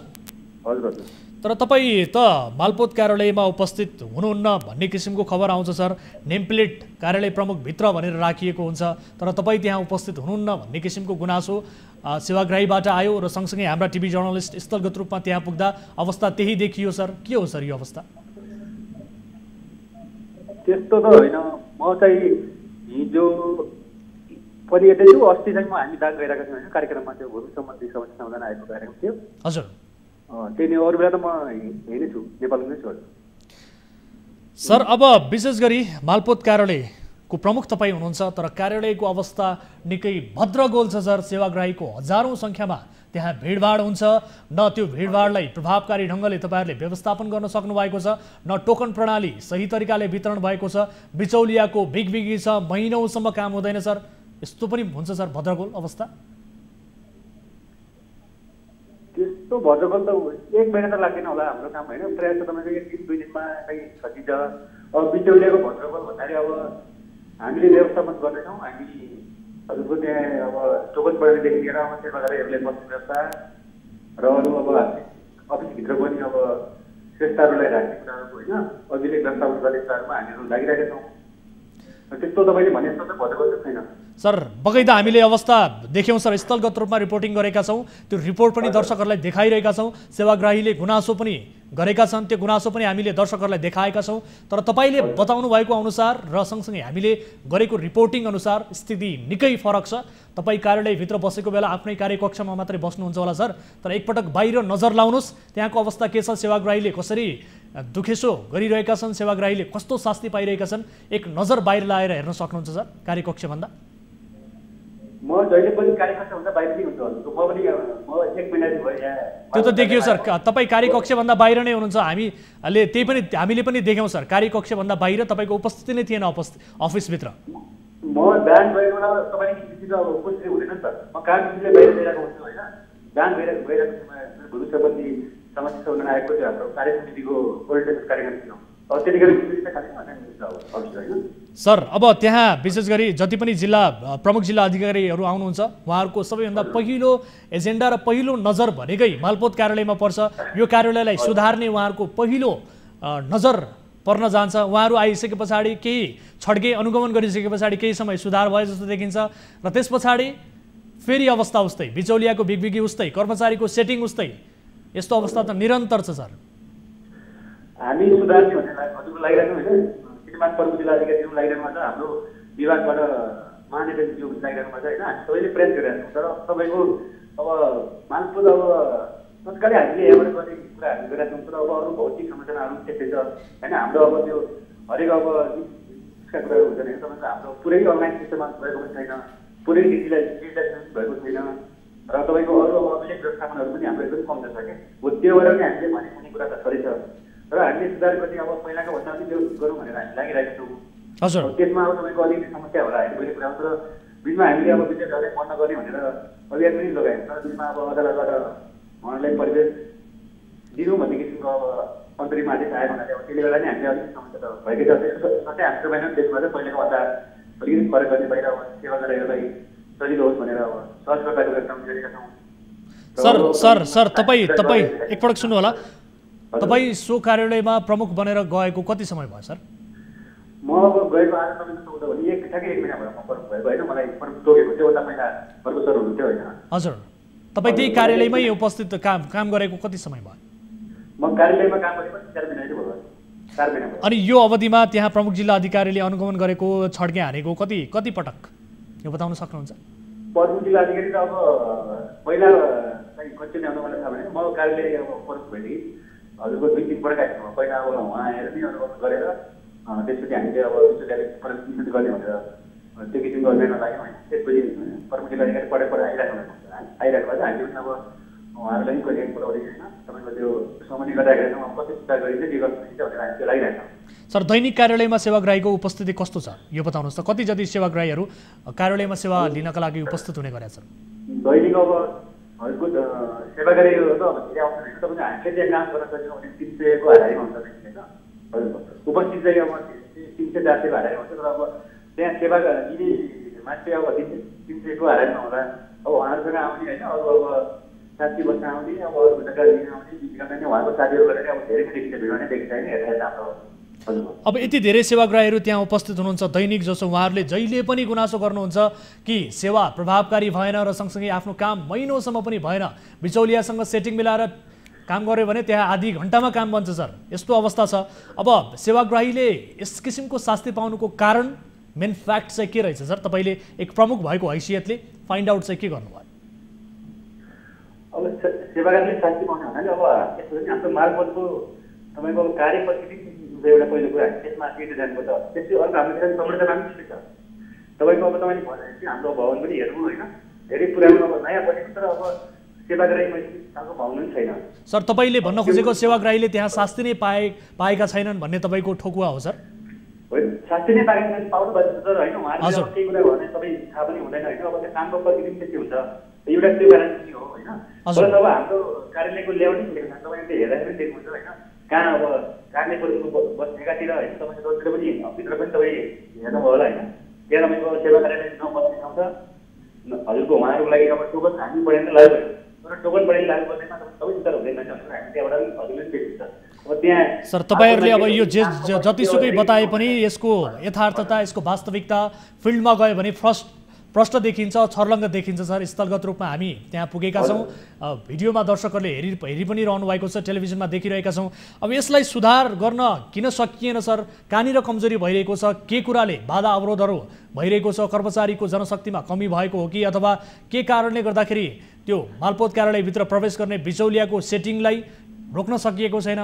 हजुर हजुर। तर तपाईँ त मालपोत कार्यालयमा उपस्थित हुनुहुन्न भन्ने किसिमको खबर आउँछ सर। नेमप्लेट कार्यालय प्रमुख भित्र भनेर राखिएको हुन्छ, तर तपाईँ त्यहाँ उपस्थित हुनुहुन्न भन्ने किसिमको गुनासो सेवाग्राहीबाट आयो र सँगसँगै हाम्रा टिभी जर्नलिस्ट स्थलगत रूपमा त्यहाँ पुग्दा अवस्था त्यही देखियो सर। के हो सर यो अवस्था? त्यस्तो त होइन, म चाहिँ हिजो पनि यतै छु। अस्ति चाहिँ हामी दाग गइरहेका छौँ होइन, कार्यक्रममा त्यो भूमि सम्बन्धी समस्या समाधान आएको कार्यक्रम थियो। हजुर, त्यही नै। अरू बेला त म यही नै छु, नेपालमै छु। सर, अब विशेष गरी मालपोत कार्यालयको प्रमुख तपाईँ हुनुहुन्छ, तर कार्यालयको अवस्था निकै भद्रगोल छ सर। सेवाग्राहीको हजारौं संख्यामा त्यहाँ भिडभाड हुन्छ, न त्यो भिडभाडलाई प्रभावकारी ढङ्गले तपाईँहरूले व्यवस्थापन गर्न सक्नु भएको छ, न टोकन प्रणाली सही तरिकाले वितरण भएको छ, बिचौलियाको बिगबिगी छ, महिनौसम्म काम हुँदैन सर। यस्तो पनि हुन्छ सर भद्रगोल अवस्था? त्यस्तो भद्रगोल त 1 महिना त लाग्दैन होला हाम्रो काम होइन। प्रायः त तपाईँको 1 दिन 2 दिनमा चाहिँ सकिन्छ। अब बिचौलियाको भद्रगोल भन्दाखेरि अब हामीले व्यवस्थापन गर्दैछौँ। हामी हजुरको त्यहाँ अब टोकन प्रणालीदेखि लिएर अब सेवाग्राहीहरूले बस्ने व्यवस्था र अरू अब अफिसभित्र पनि अब श्रेष्ठहरूलाई राख्ने कुराहरूको होइन अभिलेख व्यवस्थापन गर्ने कुराहरूमा हामीहरू लागिरहेका छौँ। त्यस्तो तपाईँले भने जस्तो चाहिँ भजगत छैन सर। बगैँदा हामीले अवस्था देख्यौँ सर, स्थलगत रूपमा रिपोर्टिङ गरेका छौँ, त्यो रिपोर्ट पनि दर्शकहरूलाई देखाइरहेका छौँ। सेवाग्राहीले गुनासो पनि गरेका छन्, त्यो गुनासो पनि हामीले दर्शकहरूलाई देखाएका छौँ। तर तपाईँले बताउनु भएको अनुसार र सँगसँगै हामीले गरेको रिपोर्टिङ अनुसार स्थिति निकै फरक छ। तपाईँ कार्यालयभित्र बसेको बेला आफ्नै कार्यकक्षमा मात्रै बस्नुहुन्छ होला सर, तर एकपटक बाहिर नजर लाउनुहोस्, त्यहाँको अवस्था के छ, सेवाग्राहीले कसरी दुखेसो गरिरहेका छन्, सेवाग्राहीले कस्तो शास्ति पाइरहेका छन्, एक नजर बाहिर लाएर हेर्न सक्नुहुन्छ सर कार्यकक्षभन्दा। म जहिले पनि कार्यकक्षभन्दा बाहिर नै हुन्छु, म पनि म 1 महिना भयो यहाँ। त्यो त देखियो सर, तपाईँ कार्यकक्षभन्दा बाहिर नै हुनुहुन्छ। हामीले पनि देख्यौँ सर, कार्यकक्षभन्दा बाहिर तपाईँको उपस्थिति नै थिएन अफिसभित्र। म बिहान गएको बेला तपाईँले अब उपस्थिति हुँदैन नि त, म कार्यकक्षले बाहिर गइरहेको हुन्छु होइन। बिहान गइरहेको समय भविष्य सम्बन्धी समस्या समाधान आएको थियो, हाम्रो कार्य समितिको ओरिएन्टेसन कार्यक्रम थियो। अब त्यतिखेर सर अब त्यहाँ विशेष गरी जति पनि प्रमुख जिल्ला अधिकारीहरू आउनुहुन्छ, उहाँहरूको सबैभन्दा पहिलो एजेन्डा र पहिलो नजर भनेकै मालपोत कार्यालयमा पर्छ। यो कार्यालयलाई सुधार्ने उहाँहरूको पहिलो नजर पर्न जान्छ। उहाँहरू आइसके पछाडि केही छड्के अनुगमन गरिसके पछाडि केही समय सुधार भए जस्तो देखिन्छ र त्यस पछाडि फेरि अवस्था उस्तै, बिचौलियाको बिगबिगी उस्तै, कर्मचारीको सेटिङ उस्तै, यस्तो अवस्था त निरन्तर छ सर। हामी सुधार्ने भन्ने हजुरको लागिरहेको होइन, श्रीमान प्रमुख जिल्ला अधिकारीहरू लागिरहेको छ, हाम्रो विभागबाट महानिर्देशकज्यू लागिरहेको छ होइन। हामी सबैले प्रयास गरिरहेको छौँ, तर तपाईँको अब मालपोत अब तत्कालै हामीले यहाँबाट गर्ने कुराहरू गरिरहेको छौँ, तर अब अरू भौतिक समस्याहरू त्यस्तै छ होइन। हाम्रो अब त्यो हरेक अब उसका कुराहरू हुन्छ होइन, तपाईँको हाम्रो पुरै अनलाइन सिस्टममा भएको पनि छैन, पुरै डिजिटाइजेसन भएको छैन र तपाईँको अरू अब अभिलेख व्यवस्थापनहरू पनि हाम्रो एकदम कम छ क्या। हो त्यो भएर पनि हामीले भनेको कुरा त छँदैछ र हामीले सुधार गर्ने अब पहिलाको भन्दा पनि त्यो गरौँ भनेर हामी लागिरहेको छौँ। हजुर, त्यसमा अब तपाईँको अलिकति समस्या होला होइन पहिलो कुरा, तर बिचमा हामीले अब विद्यार्थीहरूलाई बन्द गर्ने भनेर अभियान पनि लगायौँ, तर बिचमा अब अदालतबाट उहाँहरूलाई परिवेश दिनु भन्ने किसिमको अब अन्तरिम आदेश आयो भन्नाले अब त्यसले गर्दा नि हामीले अलिकति समस्या त भएकै छ। साथै हामी सबैलाई त्यसमा चाहिँ पहिलाको भन्दा अलिकति फरक गर्ने बाहिर अब सेवा गरेरलाई सजिलो होस् भनेर अब सहज प्रकारको काम गरिरहेका छौँ। सर तपाईँ एकपटक सुन्नु होला, तपाईँ सो कार्यालयमा प्रमुख बनेर गएको कति समय भयो सर? म अब गएको आज तपाईँको सोध्दा भने ठ्याक्कै 1 महिना भयो म प्रमुख भएको होइन। मलाई प्रमुख तोकेको त्योभन्दा पहिला प्रमुख सर हुनुहुन्थ्यो होइन। हजुर, तपाईँ त्यही कार्यालयमै उपस्थित काम गरेको कति समय भयो? म कार्यालयमा काम गरेको 4 महिना भयो। 4 महिना भयो। अनि यो अवधिमा त्यहाँ प्रमुख जिल्ला अधिकारीले अनुगमन गरेको, छड्के हानेको कति पटक यो बताउन सक्नुहुन्छ? प्रमुख जिल्ला अधिकारी त अब पहिला चाहिँ कति अनुगमन छ भने म कार्यालय अब प्रमुख भएदेखि हजुरको 2-3 पटक आएको छ। पहिला अब उहाँ आएर नि अनुगमन गरेर त्यसपछि हामीले अब विश्वविद्यालय प्रशिक्षण गर्ने भनेर त्यो किसिमको निर्णय लाग्यौँ होइन। त्यसपछि प्रमुख जिल्ला अधिकारी पटक आइरहेको छ। हामीले पनि अब उहाँहरूलाई पनि कहिले बोलाउँदै होइन, तपाईँको त्यो समन्वय गरिरहेको छौँ, अब कति सुधार गरिन्छ के गर्नु सकिन्छ भनेर हामी त्यो लागिरहेको छौँ। सर दैनिक कार्यालयमा सेवाग्राहीको उपस्थिति कस्तो छ यो बताउनुहोस् त, कति जति सेवाग्राहीहरू कार्यालयमा सेवा लिनका लागि उपस्थित हुने गरेका छन्? दैनिक अब हजुरको सेवाग्राहीहरू त अब धेरै आउँछ होइन, तपाईँको हामीले त्यहाँ काम गर्न सकेनौँ भने 300 को हाराइमा हुन्छ होइन। हजुरको उपस्थित चाहिँ अब 300-400 को हाराइमा हुन्छ, तर अब त्यहाँ सेवा लिने मान्छे अब 300 को हाराइमा होला। अब उहाँहरूसँग आउने होइन, अरू अब साथी बस्न आउने, अब अरू जग्गा लिन आउने बिचमा नै उहाँको साथीहरू गरेर अब धेरै नै देखिन्छ, भिडमा नै देखिन्छ होइन हेरेर हाम्रो। अब यति धेरै सेवाग्राहीहरू त्यहाँ उपस्थित हुनुहुन्छ दैनिक जसो, उहाँहरूले जहिले पनि गुनासो गर्नुहुन्छ कि सेवा प्रभावकारी भएन र सँगसँगै आफ्नो काम महिनौसम्म पनि भएन, बिचौलियासँग सेटिङ मिलाएर काम गर्यो भने त्यहाँ आधी घन्टामा काम बन्छ सर, यस्तो अवस्था छ। अब सेवाग्राहीले यस किसिमको शास्ति पाउनुको कारण मेन फ्याक्ट चाहिँ के रहेछ सर? तपाईँले एक प्रमुख भएको हैसियतले फाइन्ड आउट चाहिँ के गर्नुभयो? अब सेवाग्राहीले शास्ति पाउने भन्नाले अब यस्तो चाहिँ हाम्रो मालपोतको तपाईँको कार्य पद्धति एउटा पहिलो कुरा त्यसमा के जानुपर्छ। त्यसपछि अर्को हाम्रो संरचना पनि ठिकै छ। तपाईँको अब तपाईँले भनेपछि हाम्रो भवन पनि हेर्नु होइन, धेरै पुरानो अब नयाँ बनेको, तर अब सेवाग्राही मैदानको भवन पनि छैन। सर तपाईँले भन्न खोजेको सेवाग्राहीले त्यहाँ शास्ति नै पाएका छैनन् भन्ने तपाईँको ठोकुवा हो सर? होइन, शास्ति नै पाएका छैनन् पाउनु भएको तर होइन, उहाँहरूले अब केही कुरा भने सबै थाहा पनि हुँदैन होइन। अब त्यो कामको प्रकृति पनि त्यस्तै हुन्छ, एउटा त्यो कारण पनि हो होइन। प्लस अब हाम्रो कार्यालयको लेआउट पनि देख्नु तपाईँले हेर्दाखेरि पनि देख्नुहुन्छ होइन, कहाँ अब कार्यालयको बस्नेकातिर होइन, तपाईँको रोडतिर पनि भित्र पनि तपाईँ हेर्नुभयो होला होइन। त्यहाँ तपाईँको सेवा कार्यालय नबस्ने ठाउँ छ हजुरको, उहाँहरूको लागि अब टोकन हामी बढाएर लागु पऱ्यो, तर टोकन बढाइ लागु पर्नेमा तपाईँ चिन्ता हुँदैन भनेर हामी त्यहाँबाट हजुरले देखिन्छ। अब त्यहाँ सर तपाईँहरूले अब यो जतिसुकै बताए पनि यसको यथार्थता यसको वास्तविकता फिल्डमा गयो भने प्रष्ट देखिन्छ, छर्लङ्ग देखिन्छ सर। स्थलगत रूपमा हामी त्यहाँ पुगेका छौँ, भिडियोमा दर्शकहरूले हेरि पनि रहनु भएको छ, टेलिभिजनमा देखिरहेका छौँ। अब यसलाई सुधार गर्न किन सकिएन सर? कहाँनिर कमजोरी भइरहेको छ? के कुराले बाधा अवरोधहरू भइरहेको छ? कर्मचारीको जनशक्तिमा कमी भएको हो कि अथवा के कारणले गर्दाखेरि त्यो मालपोत कार्यालयभित्र प्रवेश गर्ने बिचौलियाको सेटिङलाई रोक्न सकिएको छैन?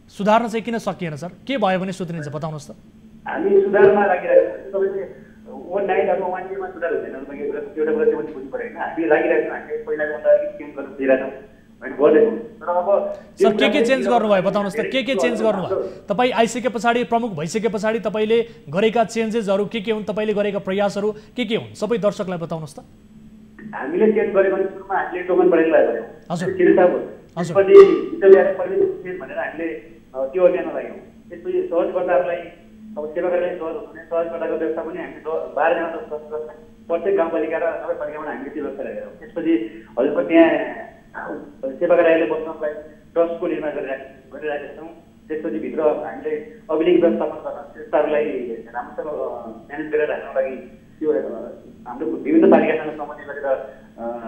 सुधार्न चाहिँ किन सकिएन सर? के भयो भने सुध्रिन्छ बताउनुहोस् त। हामी सुधारमा लागिरहेको छौँ। तपाईँले ओभरनाइट अब 1 डेमा सुधार हुँदैन। तपाईँ एउटा कुरा चाहिँ पनि बुझ्नु पऱ्यो होइन। हामी लागिरहेको छौँ, हामीले पहिलाको भन्दा चेन्ज गर्नु दिइरहेको छौँ होइन, गर्दैछौँ। तर अब सर के चेन्ज गर्नुभयो बताउनुहोस् त? के चेन्ज गर्नुभयो? तपाईँ आइसके पछाडि, प्रमुख भइसके पछाडि तपाईँले गरेका चेन्जेसहरू के हुन्? तपाईँले गरेका प्रयासहरू के हुन्? सबै दर्शकलाई बताउनुहोस् त। हामीले चेन्ज गरेको भने सुरुमा हामीले टोकन बढाएर लाग्यो। हजुर त्यसपछि बिचौलियाले पर्मिट भनेर हामीले त्यो अभियानमा लाग्यौँ। त्यसपछि सहजकर्ताहरूलाई अब सेवा गर्ने सहजकर्ताको व्यवस्था पनि हामीले 12 जना प्रत्येक गाउँपालिका र नगरपालिकामा हामीले त्यो व्यवस्था गरेका छौँ। त्यसपछि हजुरको त्यहाँ सेवा कार्यालयले बस्नलाई ट्रस्टको निर्माण गरिरहेका छौँ। त्यसपछि भित्र हामीले अभिलेख व्यवस्थापन गर्न त्यस्ताहरूलाई राम्रोसँग म्यानेज गरेर राख्नको लागि त्यो हाम्रो विभिन्न पालिकासँग समन्वय गरेर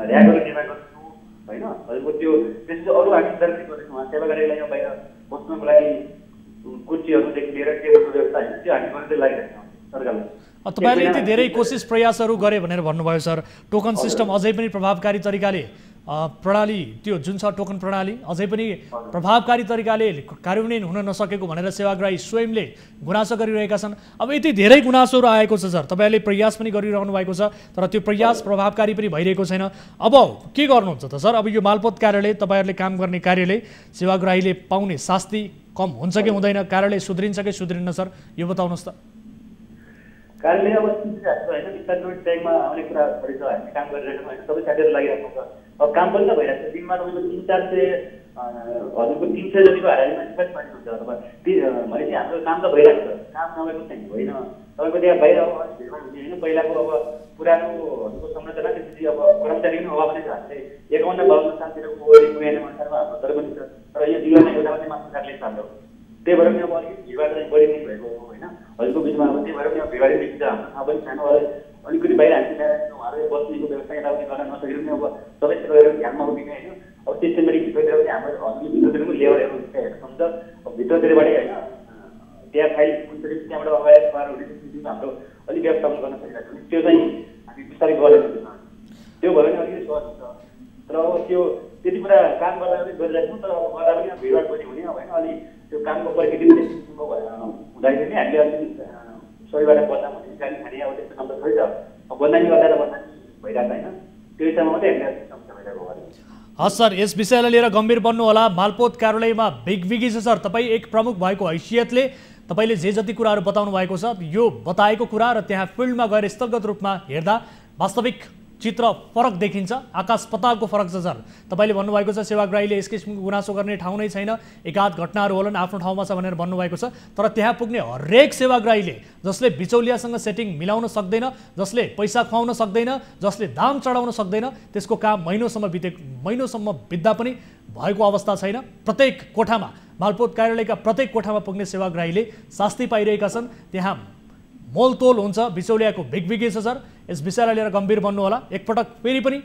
ऱ्याकहरू निर्माण गर्छौँ होइन। हजुरको त्यो त्यसपछि अरू हामी सुधार गर्दैछौँ। सेवा कार्यालयलाई बाहिर बस्नको लागि कुर्सीहरूदेखि लिएर टेबलको व्यवस्था त्यो हामी गर्दै लागिरहेका छौँ सरकारले। तपाईँले यति धेरै कोसिस प्रयासहरू गरे भनेर भन्नुभयो सर। टोकन सिस्टम अझै पनि प्रभावकारी तरिकाले प्रणाली, त्यो जुन छ टोकन प्रणाली अझै पनि प्रभावकारी तरिकाले कार्यान्वयन हुन नसकेको भनेर सेवाग्राही स्वयंले गुनासो गरिरहेका छन्। अब यति धेरै गुनासोहरू आएको छ सर, तपाईँहरूले प्रयास पनि गरिरहनु भएको छ, तर त्यो प्रयास प्रभावकारी पनि भइरहेको छैन। अब के गर्नुहुन्छ त सर? अब यो मालपोत कार्यालय, तपाईँहरूले काम गर्ने कार्यालय, सेवाग्राहीले पाउने शास्ति कम हुन्छ कि हुँदैन? कार्यालय सुध्रिन्छ कि सुध्रिन्न सर? यो बताउनुहोस् त। कार्यालय अब सुध्रिरहेको होइन, बिस्तारै टाइममा आउने कुरा छ। हामी काम गरिरहेको होइन, सबै साथीहरू लागिरहेको छ। अब काम पनि त भइरहेको छ। दिनमा तपाईँको 300-400 हजुरको 300 जतिको हाराहारीमा डिफेक्ट पानी हुन्छ। भनेपछि हाम्रो काम त भइरहेको छ, काम नभएको चाहिँ होइन। तपाईँको त्यहाँ बाहिर अब भिडमा हुने होइन, पहिलाको अब पुरानो हजुरको संरचना, त्यसपछि अब कर्मचारी पनि अभाव नै छ। हामीले 51-52 सालतिरको पुगेन अनुसारमा हाम्रो तर पनि छ। तर यो जीवनमा एउटा मात्रै मात्र कार्यालय छ हाम्रो। त्यही भएर पनि अब अलिकति भिडभाड चाहिँ बढी नै भएको होइन हजुरको बिचमा। अब त्यही भएर पनि अब भिडभाडै देखिन्छ। हाम्रो ठाउँ पनि सानो अलिकति बाहिर हामी उहाँहरू बस्नेको व्यवस्था यताउति गर्न नसकेर पनि अब सबै सेवाहरू ध्यानमा उभिने होइन। अब सिस्टमेटिक भित्रतिर पनि हाम्रो हजुरले भित्रतिर पनि लेबरहरू हेर्नु हुन्छ। अब भित्रतिरबाटै होइन त्यहाँ फाइल कुनसरी त्यहाँबाट अगाडि पार हुने हाम्रो अलिक व्यवस्थापन गर्न सकिरहेको छ। त्यो चाहिँ हामी बिस्तारै गरेको छौँ। त्यो भयो भने अलिकति सहज हुन्छ। तर अब त्यो त्यति कुरा काम गर्दा पनि गरिरहेको छौँ। तर अब गर्दा पनि भिडभाड पनि हुने होइन। अलि त्यो कामको प्रकृति पनि त्यति किसिमको हुँदाखेरि नै हामीले अलिकति सबैबाट बदनाम हुने गाली खाने अब त्यस्तो काम त छैन। अब बदनामी गर्दा त बदनामी भइरहेको होइन, त्यो हिसाबमा मात्रै हामीले समस्या भइरहेको हो। हस् सर, यस विषयलाई लिएर गम्भीर बन्नु होला। मालपोत कार्यालयमा बिगबिगी छ सर। तपाईँ एक प्रमुख भएको हैसियतले तपाईँले जे जति कुराहरू बताउनु भएको छ, यो बताएको कुरा र त्यहाँ फिल्डमा गएर स्थलगत रूपमा हेर्दा वास्तविक चित्र फरक देखिन्छ। आकाश पतालको फरक छ सर। तपाईँले भन्नुभएको छ सेवाग्राहीले यस किसिमको गुनासो गर्ने ठाउँ नै छैन, एकाध घटनाहरू होलान्, आफ्नो ठाउँमा छ भनेर भन्नुभएको छ। तर त्यहाँ पुग्ने हरेक सेवाग्राहीले, जसले बिचौलियासँग सेटिङ मिलाउन सक्दैन, जसले पैसा खुवाउन सक्दैन, जसले दाम चढाउन सक्दैन, त्यसको काम महिनौसम्म बित्दा पनि भएको अवस्था छैन। प्रत्येक कोठामा, मालपोत कार्यालयका प्रत्येक कोठामा पुग्ने सेवाग्राहीले शास्ति पाइरहेका छन्। त्यहाँ मोलतोल हुन्छ, बिचौलियाको बिगबिगी छ सर। यस विषयलाई लिएर गम्भीर बन्नु होला। एकपटक फेरि पनि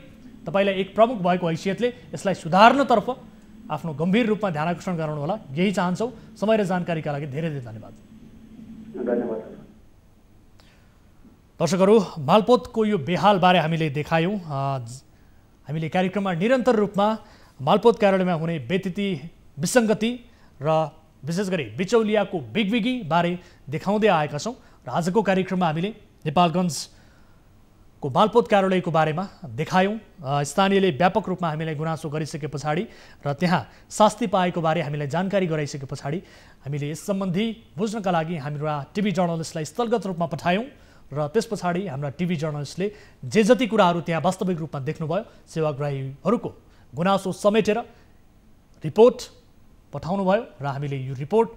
तपाईँलाई एक प्रमुख भएको हैसियतले यसलाई सुधार्नतर्फ आफ्नो गम्भीर रूपमा ध्यान आकर्षण गराउनु होला, यही चाहन्छौँ। समय र जानकारीका लागि धेरै धेरै धन्यवाद। दर्शकहरू, मालपोतको यो बेहालबारे हामीले देखायौँ। हामीले कार्यक्रममा निरन्तर रूपमा मालपोत कार्यालयमा हुने व्यतिथि, विसङ्गति र विशेष गरी बिचौलियाको बिगबिगी बारे देखाउँदै आएका छौँ। र आजको कार्यक्रममा हामीले नेपालगञ्जको मालपोत कार्यालयको बारेमा देखायौँ। स्थानीयले व्यापक रूपमा हामीलाई गुनासो गरिसके पछाडि र त्यहाँ शास्ति पाएको बारे हामीलाई जानकारी गराइसके पछाडि हामीले यस सम्बन्धी बुझ्नका लागि हाम्रा टिभी जर्नलिस्टलाई स्थलगत रूपमा पठायौँ र त्यस पछाडि हाम्रा टिभी जर्नलिस्टले जे जति कुराहरू त्यहाँ वास्तविक रूपमा देख्नुभयो, सेवाग्राहीहरूको गुनासो समेटेर रिपोर्ट पठाउनु भयो र हामीले यो रिपोर्ट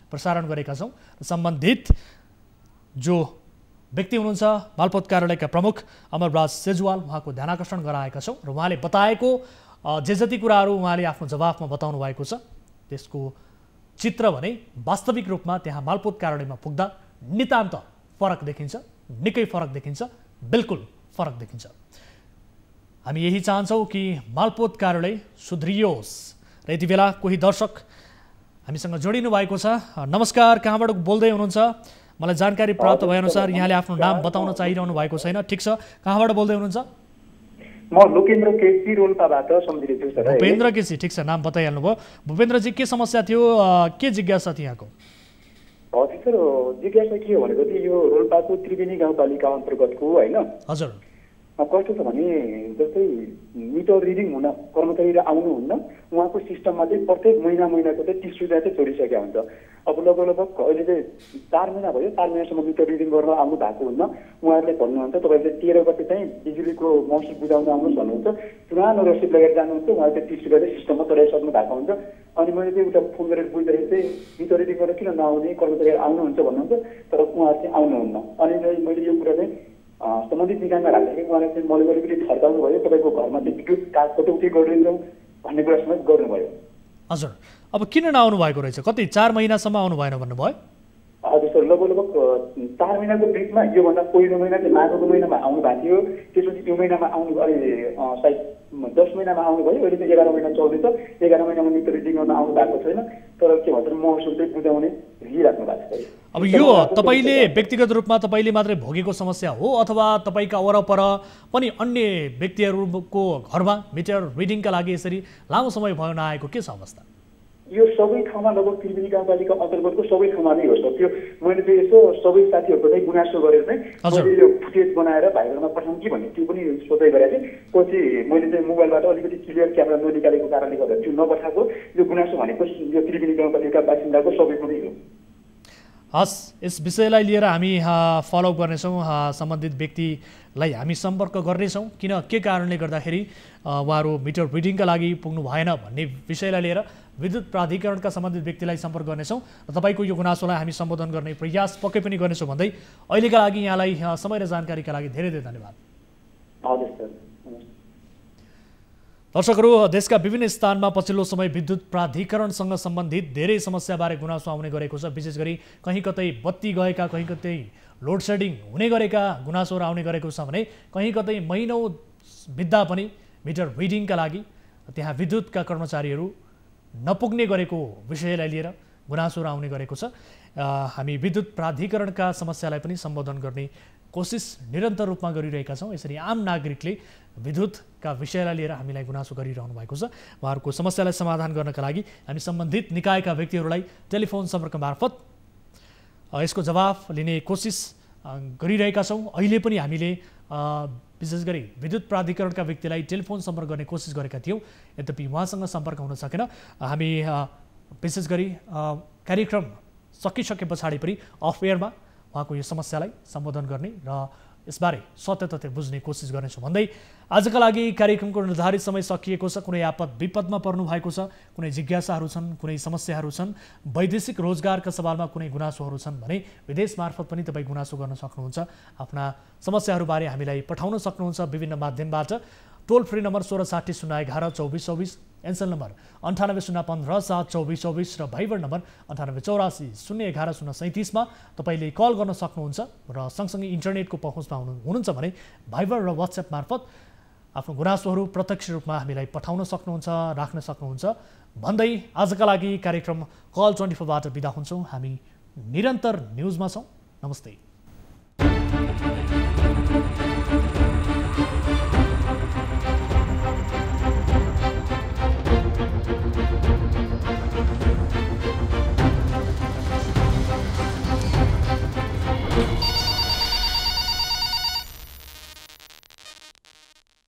प्रसारण गरेका छौँ। सम्बन्धित जो व्यक्ति हुनुहुन्छ मालपोत कार्यालयका प्रमुख अमरराज सेजुवाल, उहाँको ध्यानाकर्षण गराएका छौँ र उहाँले बताएको जे जति कुराहरू उहाँले आफ्नो जवाफमा बताउनु भएको छ त्यसको चित्र भने वास्तविक रूपमा त्यहाँ मालपोत कार्यालयमा पुग्दा नितान्त फरक देखिन्छ, निकै फरक देखिन्छ, बिल्कुल फरक देखिन्छ। हामी यही चाहन्छौँ कि मालपोत कार्यालय सुध्रियोस्। र यति बेला कोही दर्शक हामीसँग जोडिनु भएको छ। नमस्कार, कहाँबाट बोल्दै हुनुहुन्छ? मलाई जानकारी प्राप्त भएअनुसार यहाँले आफ्नो नाम बताउन चाहिरहनु भएको छैन। ठिक छ, कहाँबाट बोल्दै हुनुहुन्छ? म लोकेन्द्र केसी रोल्पाबाट सम्झिरहेछु सर। भूपेन्द्र केसी, ठिक छ, नाम बताइहाल्नु भयो। भूपेन्द्रजी, के समस्या थियो, के जिज्ञासा थियो यहाँको? हजुर सर, जिज्ञासा के हो भनेको चाहिँ यो रोल्पाको त्रिवेणी गाउँपालिका अन्तर्गतको होइन, हजुर कस्तो छ भने जस्तै मिटर रिडिङ हुन कर्मचारी आउनुहुन्न, उहाँको सिस्टममा चाहिँ प्रत्येक महिनाको चाहिँ 30 रुपियाँ चाहिँ छोडिसकेको हुन्छ। अब लगभग अहिले चाहिँ 4 महिना भयो, 4 महिनासम्म मिटर रिडिङ गर्न आउनु भएको हुन्न। उहाँहरूले भन्नुहुन्छ तपाईँले 13 गते चाहिँ बिजुलीको मौसम बुझाउन आउनुहोस् भन्नुहुन्छ, पुरानो रसिद लगेर जानुहुन्छ, उहाँले 30 रुपियाँ चाहिँ सिस्टममा चढाइसक्नु भएको हुन्छ। अनि मैले चाहिँ उता फोन गरेर बुझ्दाखेरि चाहिँ मिटर रिडिङ गर्न किन नआउने, कर्मचारी आउनुहुन्छ भन्नुहुन्छ, तर उहाँहरू चाहिँ आउनुहुन्न। अनि मैले यो कुरा चाहिँ सम्बन्धित निकायमा राख्दाखेरि उहाँले चाहिँ मलाई अलिकति फर्काउनु भयो, तपाईँको घरमा चाहिँ विद्युत काग कटौती गरिदिन्छौँ भन्ने कुरा समेत गर्नुभयो। हजुर, अब किन नआउनु भएको रहेछ? कति 4 महिनासम्म आउनु भएन भन्नुभयो? हजुर सर, लगभग 4 महिनाको बिचमा योभन्दा पहिलो महिना चाहिँ माघको महिनामा आउनु भएको थियो, त्यसपछि यो महिनामा आउनु अहिले सायद 10 महिनामा आउनुभयो, अहिले चाहिँ 11 महिना चल्दैछ। 11 महिनामा मिटर रिडिङ गर्न आउनु भएको छैन, तर के भन्छ महसुल चाहिँ बुझाउने लिइराख्नु भएको छ। अब यो तपाईँले व्यक्तिगत रूपमा तपाईँले मात्रै भोगेको समस्या हो अथवा तपाईँका वरपर पनि अन्य व्यक्तिहरूको घरमा मिटर रिडिङका लागि यसरी लामो समय भयो नआएको के छ अवस्था? यो सबै ठाउँमा लगभग त्रिवेणी गाउँपालिका अन्तर्गतको सबै ठाउँमा नै हो सर। त्यो मैले चाहिँ यसो सबै साथीहरूको चाहिँ गुनासो गरेर चाहिँ मैले यो फुटेज बनाएर भाइरलमा पठाउँ कि भन्ने त्यो पनि सोचाइ गरेको थिएँ। पछि मैले चाहिँ मोबाइलबाट अलिकति क्लियर क्यामेरा ननिकालेको कारणले गर्दा त्यो नपठाएको। यो गुनासो भनेको यो त्रिवेणी गाउँपालिका बासिन्दाको सबैको नै हो। हस्, यस विषयलाई लिएर हामी फलोअप गर्नेछौँ, सम्बन्धित व्यक्तिलाई हामी सम्पर्क गर्नेछौँ किन के कारणले गर्दाखेरि उहाँहरू मिटर रिडिङका लागि पुग्नु भएन भन्ने विषयलाई लिएर विद्युत प्राधिकरणका सम्बन्धित व्यक्तिलाई सम्पर्क गर्नेछौँ र तपाईँको यो गुनासोलाई हामी सम्बोधन गर्ने प्रयास पक्कै पनि गर्नेछौँ भन्दै अहिलेका लागि यहाँलाई समय र जानकारीका लागि धेरै धेरै धन्यवाद। हजुर सर। दर्शकहरू, देशका विभिन्न स्थानमा पछिल्लो समय विद्युत प्राधिकरणसँग सम्बन्धित धेरै समस्याबारे गुनासो आउने गरेको छ। विशेष गरी कहीँ कतै बत्ती गएका, कहीँ कतै लोड सेडिङ हुने गरेका गुनासोहरू आउने गरेको छ भने कहीँ कतै महिनौ बित्दा पनि मिटर रिडिङका लागि त्यहाँ विद्युतका कर्मचारीहरू नपुग्ने गरेको विषयलाई लिएर गुनासोहरू आउने गरेको छ। हामी विद्युत प्राधिकरणका समस्यालाई पनि सम्बोधन गर्ने कोसिस निरन्तर रूपमा गरिरहेका छौँ। यसरी आम नागरिकले विद्युतका विषयलाई लिएर हामीलाई गुनासो गरिरहनु भएको छ। उहाँहरूको समस्यालाई समाधान गर्नका लागि हामी सम्बन्धित निकायका व्यक्तिहरूलाई टेलिफोन सम्पर्क मार्फत यसको जवाफ लिने कोसिस गरिरहेका छौँ। अहिले पनि हामीले विशेष गरी विद्युत प्राधिकरणका व्यक्तिलाई टेलिफोन सम्पर्क गर्ने कोसिस गरेका थियौँ, यद्यपि उहाँसँग सम्पर्क हुन सकेन। हामी विशेष गरी कार्यक्रम सकिसके पछाडि पनि अफ एयरमा उहाँको यो समस्यालाई सम्बोधन गर्ने र यसबारे सत्य तथ्य बुझ्ने कोसिस गर्नेछौँ भन्दै आजका लागि कार्यक्रमको निर्धारित समय सकिएको छ। कुनै आपद विपदमा पर्नु भएको छ, कुनै जिज्ञासाहरू छन्, कुनै समस्याहरू छन्, वैदेशिक रोजगारका सवालमा कुनै गुनासोहरू छन् भने विदेश मार्फत पनि तपाईँ गुनासो गर्न सक्नुहुन्छ। आफ्ना समस्याहरूबारे हामीलाई पठाउन सक्नुहुन्छ विभिन्न माध्यमबाट। टोल फ्री नम्बर 1660112424, एनसेल नम्बर 9801572424 र भाइबर नम्बर 9884011037 तपाईँले कल गर्न सक्नुहुन्छ र सँगसँगै इन्टरनेटको पहुँचमा हुनुहुन्छ भने भाइबर र वाट्सएप मार्फत आफ्नो गुनासोहरू प्रत्यक्ष रूपमा हामीलाई पठाउन सक्नुहुन्छ, राख्न सक्नुहुन्छ भन्दै आजका लागि कार्यक्रम कल 24बाट बिदा हुन्छौँ। हामी निरन्तर न्युजमा छौँ। नमस्ते।